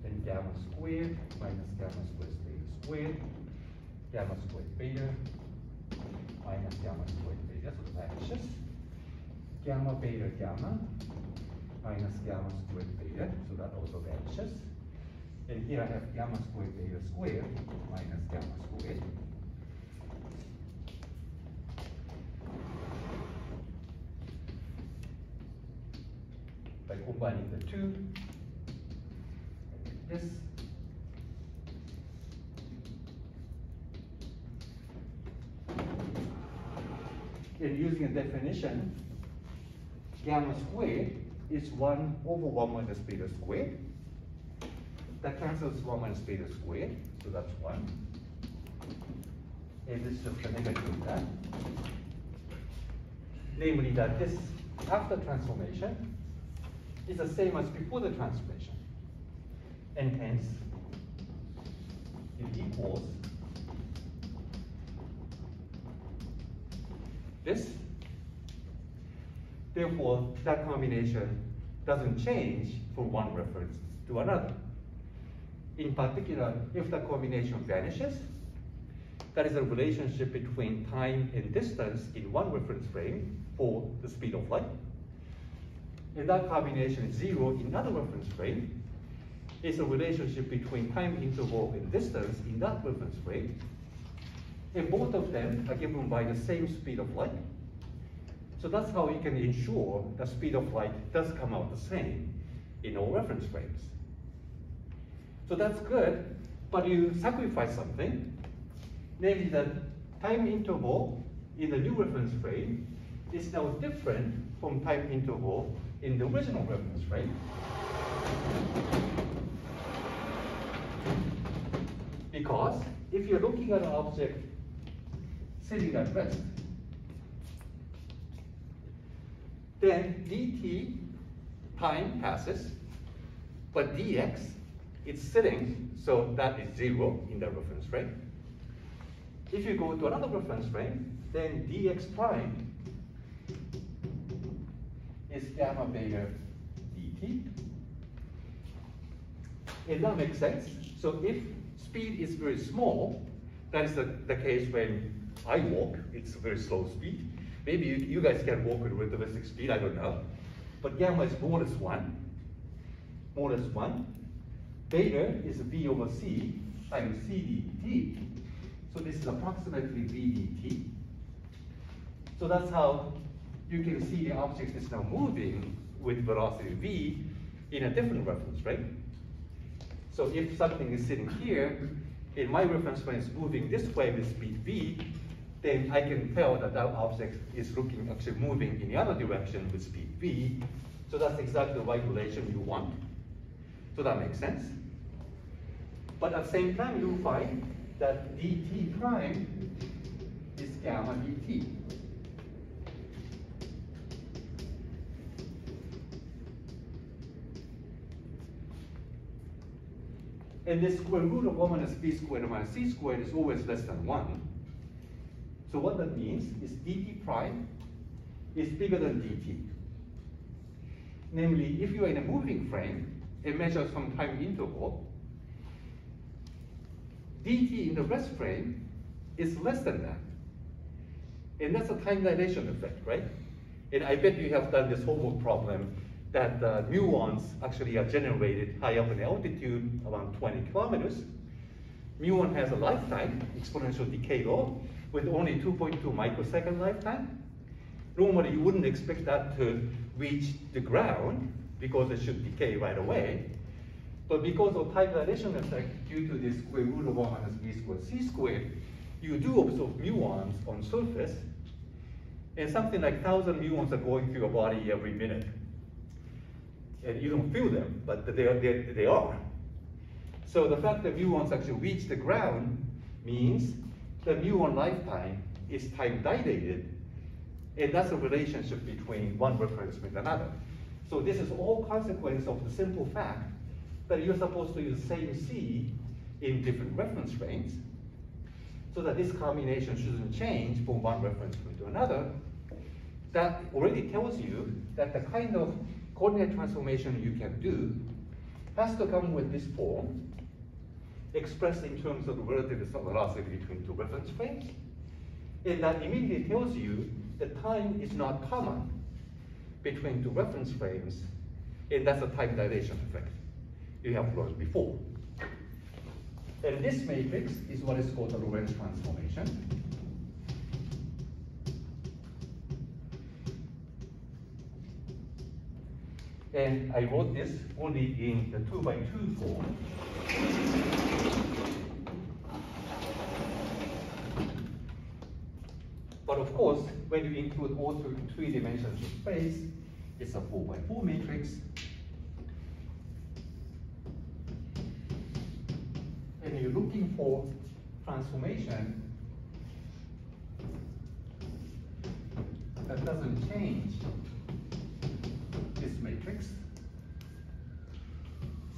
then gamma squared minus gamma squared beta squared, gamma squared beta minus gamma squared beta, so that vanishes. Gamma beta gamma minus gamma squared beta, so that also vanishes. And here I have gamma squared beta squared minus gamma squared. By combining the two, this and using a definition, gamma squared is 1 over 1 minus beta squared. That cancels 1 minus beta squared, so that's 1. And this is just a negative of that. Namely that this, after transformation, is the same as before the transformation. And hence, it equals this. Therefore, that combination doesn't change from one reference to another. In particular, if the combination vanishes, that is a relationship between time and distance in one reference frame for the speed of light. And that combination is 0 in another reference frame. It's a relationship between time interval and distance in that reference frame. And both of them are given by the same speed of light. So that's how you can ensure the speed of light does come out the same in all reference frames. So that's good, but you sacrifice something, namely that time interval in the new reference frame is now different from time interval in the original reference frame. Because if you're looking at an object sitting at rest, then dt time passes, but dx, it's sitting, so that is 0 in the reference frame. If you go to another reference frame, then dx prime is gamma beta dt. And that makes sense. So if speed is very small, that is the case when I walk, it's a very slow speed. Maybe you guys can walk with relativistic speed, I don't know. But gamma is more or less 1. beta is V over C times C dt. So this is approximately V dt. So that's how you can see the object is now moving with velocity V in a different reference frame. So if something is sitting here, and my reference frame is moving this way with speed V, then I can tell that that object is actually moving in the other direction with speed V. So that's exactly the right relation you want. So that makes sense. But at the same time, you'll find that dt prime is gamma dt. And this square root of 1 minus b squared minus c squared is always less than 1. So what that means is dt prime is bigger than dt. Namely, if you are in a moving frame and measure some time interval, dt in the rest frame is less than that. And that's a time dilation effect, right? And I bet you have done this homework problem that muons actually are generated high up in altitude, around 20 kilometers. Muon has a lifetime, exponential decay law, with only 2.2 microsecond lifetime. Normally, you wouldn't expect that to reach the ground because it should decay right away. But because of time dilation effect due to this square root of 1 minus b squared c squared, you do observe muons on surface, and something like 1,000 muons are going through your body every minute. And you don't feel them, but they are. So the fact that muons actually reach the ground means the muon lifetime is time dilated, and that's a relationship between one reference with another. So this is all consequence of the simple fact that you're supposed to use the same C in different reference frames, so that this combination shouldn't change from one reference frame to another. That already tells you that the kind of coordinate transformation you can do has to come with this form, expressed in terms of the relative velocity between two reference frames. And that immediately tells you that time is not common between two reference frames, and that's a time dilation effect you have learned before. And this matrix is what is called the Lorentz transformation. And I wrote this only in the 2x2 form. But of course, when you include all three dimensions of space, it's a 4x4 matrix. And you're looking for transformation that doesn't change this matrix,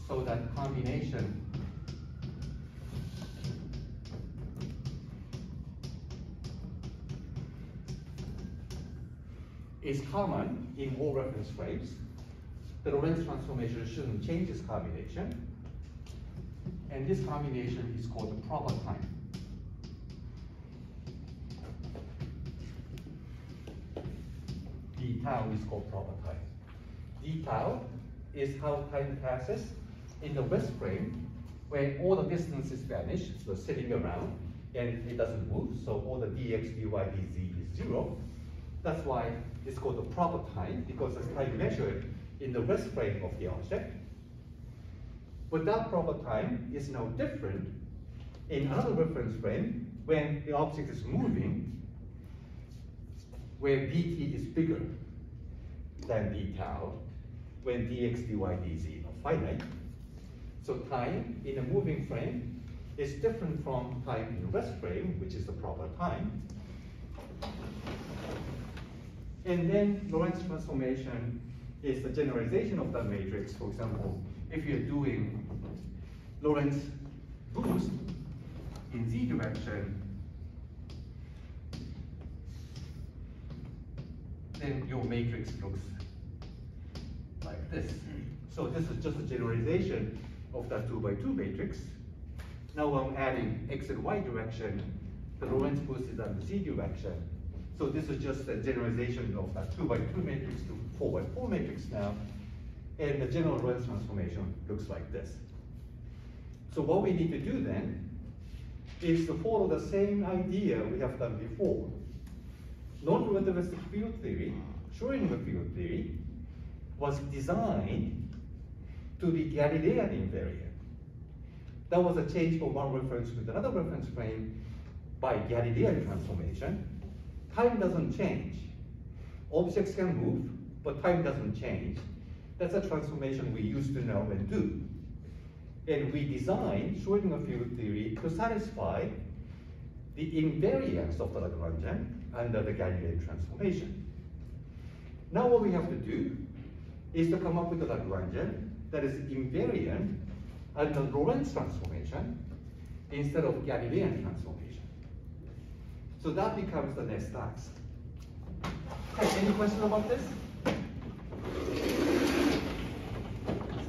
so that combination is common in all reference frames. The Lorentz transformation shouldn't change this combination, and this combination is called the proper time. D tau is called proper time. D tau is how time passes in the rest frame when all the distances vanish, so sitting around, and it doesn't move, so all the dx, dy, dz is 0. That's why it's called the proper time, because it's time measured in the rest frame of the object. But that proper time is now different in another reference frame when the object is moving, where dt is bigger than d tau, when dx, dy, dz are finite. So time in a moving frame is different from time in a rest frame, which is the proper time. And then Lorentz transformation is the generalization of that matrix. For example, if you're doing Lorentz boost in z direction, then your matrix looks like this. So this is just a generalization of that 2x2 matrix. Now I'm adding x and y direction. The Lorentz boost is on the z direction. So this is just a generalization of that 2x2 matrix to 4x4 matrix now. And the general Lorentz transformation looks like this. So what we need to do then is to follow the same idea we have done before. Non-relativistic field theory, Schrödinger field theory, was designed to be Galilean invariant. That was a change from one reference with another reference frame by Galilean transformation. Time doesn't change. Objects can move, but time doesn't change. That's a transformation we used to know and do. And we designed Schrödinger field theory to satisfy the invariance of the Lagrangian under the Galilean transformation. Now what we have to do is to come up with a Lagrangian that is invariant under Lorentz transformation instead of Galilean transformation. So that becomes the next task. Okay, any question about this?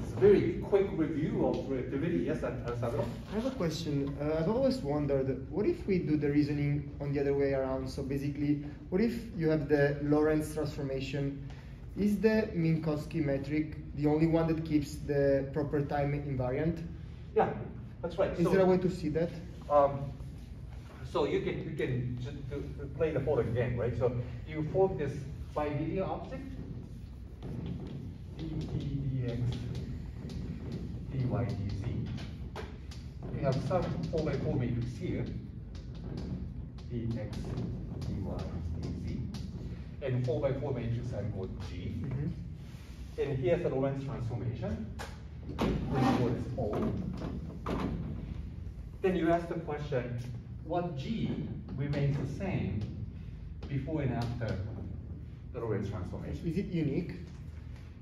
It's a very quick review of relativity. Yes, Alessandro? I have a question. I've always wondered, what if we do the reasoning on the other way around? So basically, what if you have the Lorentz transformation? Is the Minkowski metric the only one that keeps the proper time invariant? Yeah, that's right. Is there a way to see that? So you can just play the following game, right? So you form this bilinear object, dx, dy, dz. You have some 4x4 matrix here, dx, dy, dz, and 4x4 matrix I'm called G. And here's the Lorentz transformation, which was O. Then you ask the question, what G remains the same before and after the Lorentz transformation? Is it unique?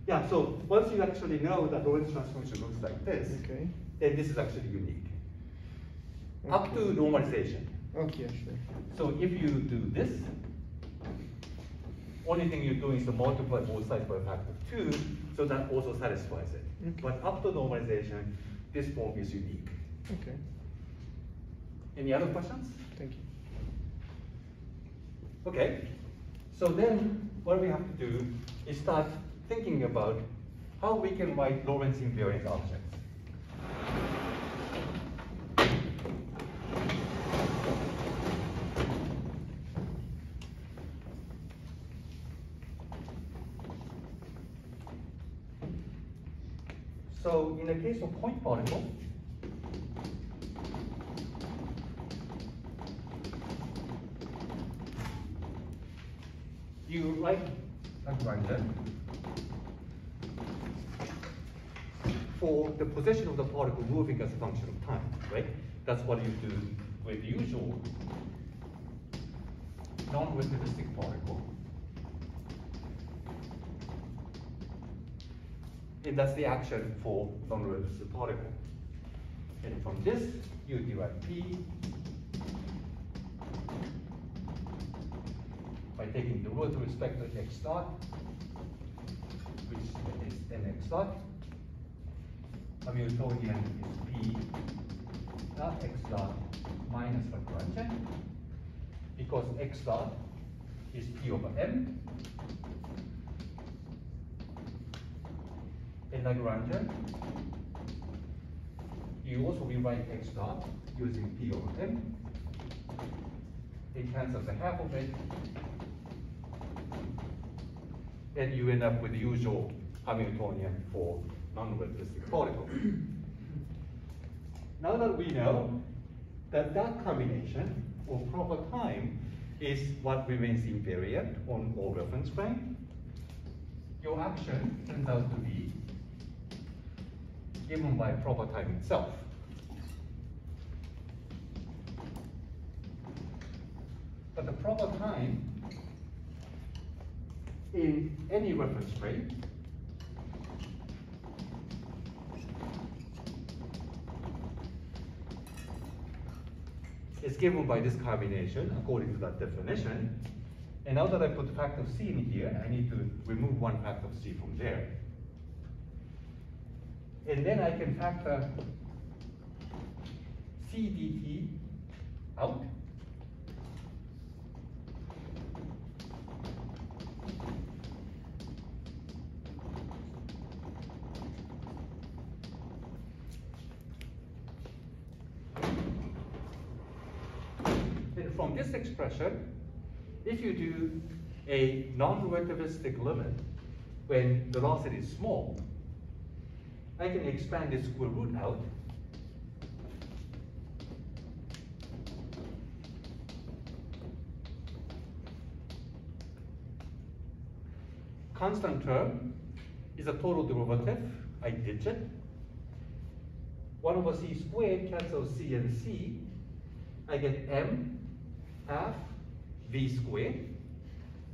Yeah, so once you actually know that Lorentz transformation looks like this, Okay. then this is actually unique. Okay. Up to normalization. Okay, sure. So if you do this, only thing you're doing is to multiply both sides by a factor of 2, so that also satisfies it. Okay. But up to normalization, this form is unique. Okay. Any other questions? Thank you. Okay, so then what we have to do is start thinking about how we can write Lorentz invariant objects. So in the case of point particle, you write a Lagrangian for the position of the particle moving as a function of time, right? That's what you do with the usual non-relativistic particle. And that's the action for non-relativistic particle. And from this, you derive P by taking the root with respect to x dot, which is nx dot. Hamiltonian is P dot x dot minus Lagrangian, because x dot is P over m. In Lagrangian, you also rewrite x dot using P over m. It cancels the half of it, and you end up with the usual Hamiltonian for non-relativistic particle. Now that we know that that combination of proper time is what remains invariant on all reference frame, your action turns out to be given by proper time itself. But the proper time in any reference frame is given by this combination according to that definition. And now that I put factor of c in here, I need to remove one factor of c from there. And then I can factor c dt out. from this expression, if you do a non-relativistic limit when velocity is small, I can expand this square root out. Constant term is a total derivative. I ditch it. 1 over c squared cancels c and c. I get m half v squared.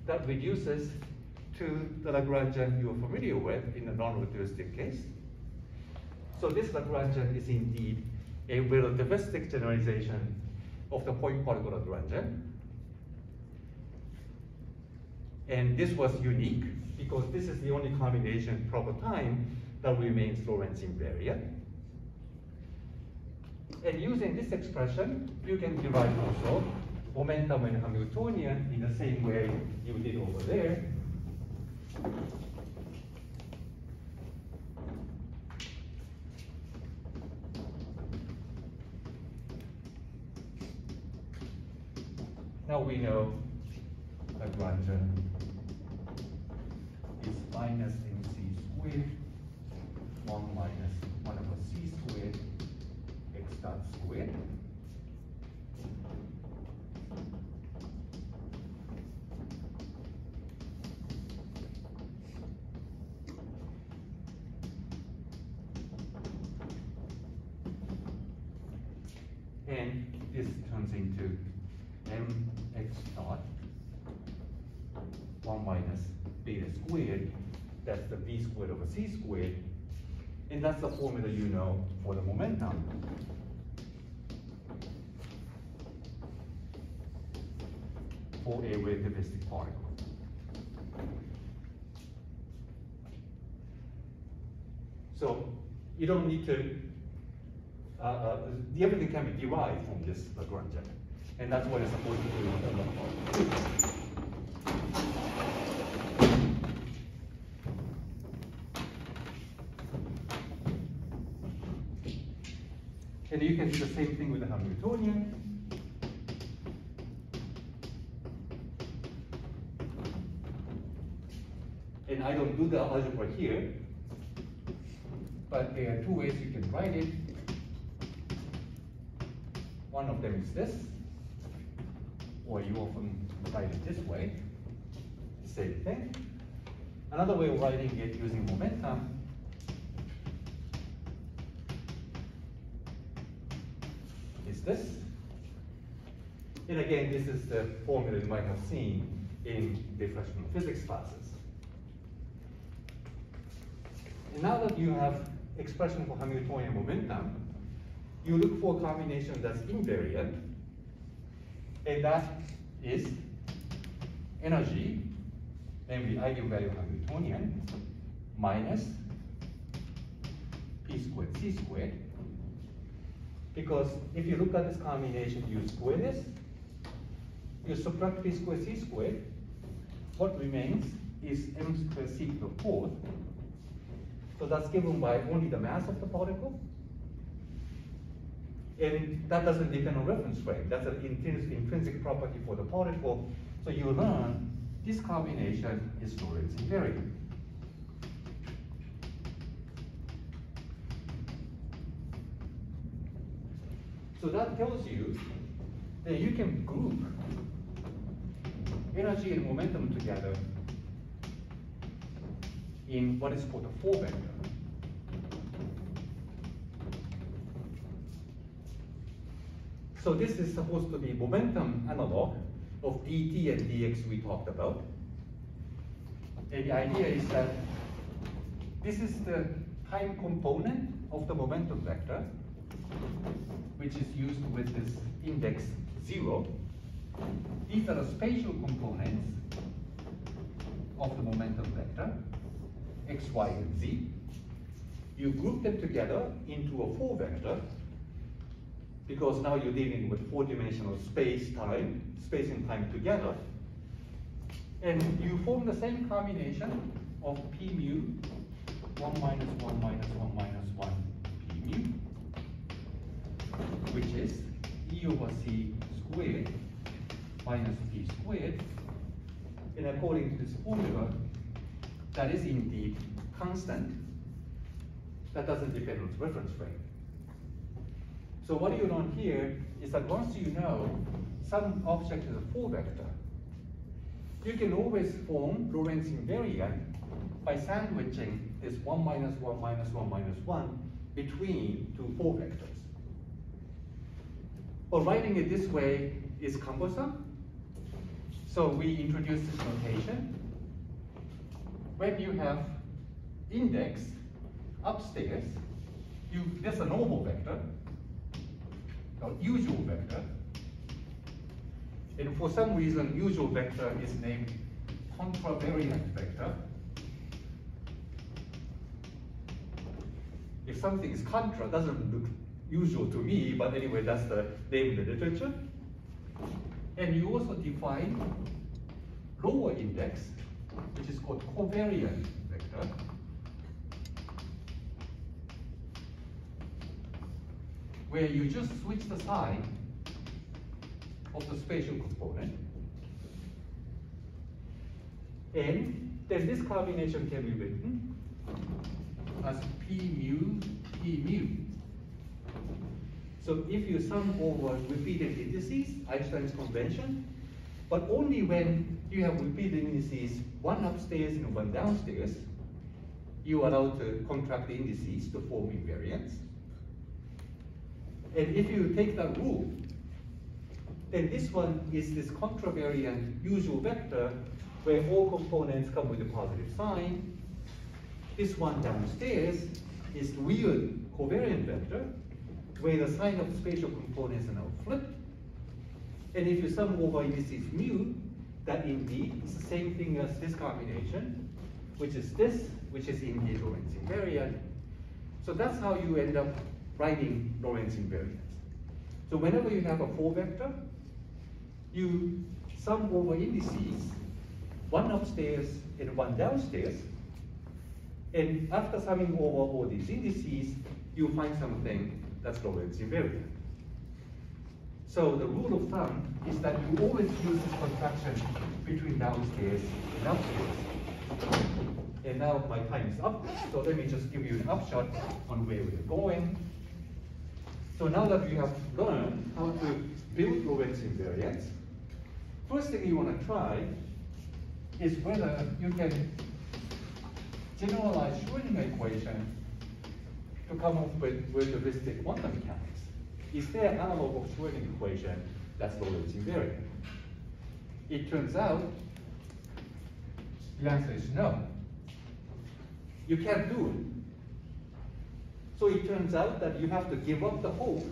That reduces to the Lagrangian you are familiar with in the non-relativistic case. So this Lagrangian is indeed a relativistic generalization of the point particle Lagrangian. And this was unique because this is the only combination proper time that remains Lorentz invariant. And using this expression, you can derive also momentum and Hamiltonian in the same way you did over there. Now we know Lagrangian is minus mc squared 1 minus 1 over c squared x dot squared. And this turns into mx dot 1 minus beta squared, that's the v squared over c squared, and that's the formula you know for the momentum. For a relativistic particle. So you don't need to, everything can be derived from this Lagrangian, and that's what it's supposed to do. And you can do the same thing with the Hamiltonian. And I don't do the algebra here, but there are two ways you can write it. One of them is this, or you often write it this way, same thing. Another way of writing it using momentum is this. And again, this is the formula you might have seen in the freshman physics classes. And now that you have expression for Hamiltonian momentum, you look for a combination that's invariant, and that is energy, namely eigenvalue Hamiltonian, minus p squared c squared. Because if you look at this combination, you square this, you subtract p squared c squared, what remains is m squared c to the fourth. So that's given by only the mass of the particle. And that doesn't depend on reference frame. That's an intrinsic property for the particle. So you learn this combination is Lorentz invariant. So that tells you that you can group energy and momentum together in what is called a 4 vector. So this is supposed to be momentum analog of dt and dx we talked about. And the idea is that this is the time component of the momentum vector, which is used with this index 0. These are the spatial components of the momentum vector, x, y, and z. You group them together into a 4 vector, because now you're dealing with 4-dimensional space and time together. And you form the same combination of p mu, 1 minus 1 minus 1 minus 1 p mu, which is E over c squared minus p squared. And according to this formula, that is indeed constant. That doesn't depend on the reference frame. So what you learn here is that once you know some object is a full vector, you can always form Lorentz invariant by sandwiching this 1 minus 1 minus 1 minus 1 between two full vectors. But writing it this way is cumbersome. So we introduce this notation. When you have index upstairs, there's a normal vector, or usual vector. And for some reason, usual vector is named contravariant vector. If something is contra, it doesn't look usual to me, but anyway, that's the name in the literature. And you also define lower index, which is called covariant vector. Where you just switch the sign of the spatial component. And then this combination can be written as P mu, P mu. So if you sum over repeated indices, Einstein's convention, but only when you have repeated indices, one upstairs and one downstairs, you are allowed to contract the indices to form invariants. And if you take that rule, then this one is this contravariant usual vector where all components come with a positive sign. This one downstairs is the weird covariant vector where the sign of spatial components are now flipped. And if you sum over indices mu, that indeed is the same thing as this combination, which is this, which is indeed Lorentz invariant. So that's how you end up writing Lorentz invariance. So whenever you have a full vector, you sum over indices, one upstairs and one downstairs, and after summing over all these indices, you find something that's Lorentz invariant. So the rule of thumb is that you always use this contraction between downstairs and upstairs. And now my time is up, so let me just give you an upshot on where we're going. So now that you have learned how to build Lorentz invariance, first thing you want to try is whether you can generalize Schrödinger equation to come up with relativistic quantum mechanics. Is there an analog of Schrödinger equation that's Lorentz invariant? It turns out the answer is no. You can't do it. So it turns out that you have to give up the hope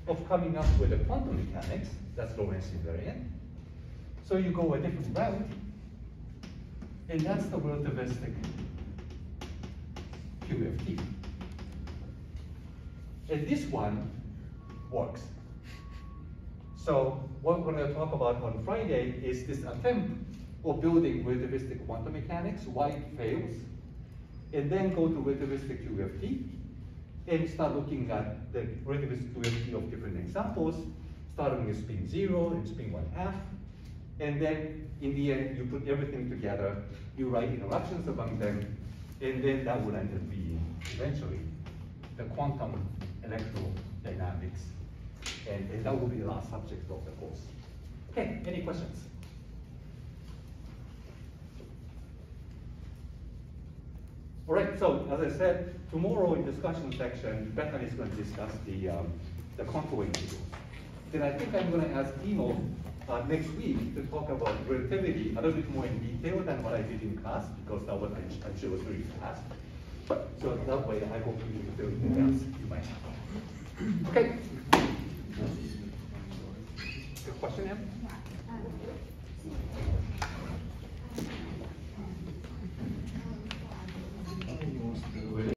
of coming up with a quantum mechanics that's Lorentz invariant. So you go a different route, and that's the relativistic QFT. And this one works. So what we're going to talk about on Friday is this attempt of building relativistic quantum mechanics, why it fails, and then go to relativistic QFT, and start looking at the relativistic QFT of different examples, starting with spin 0 and spin 1/2. And then in the end, you put everything together, you write interactions among them, and then that would end up being eventually the quantum electrodynamics. And that will be the last subject of the course. Okay, any questions? All right, so as I said, tomorrow in discussion section, Bethany is going to discuss the contouring tools. Then I think I'm going to ask Timo next week to talk about relativity a little bit more in detail than what I did in class, because that was I'm sure was really fast. So that way I hope you can fill in the gaps you might have. Okay.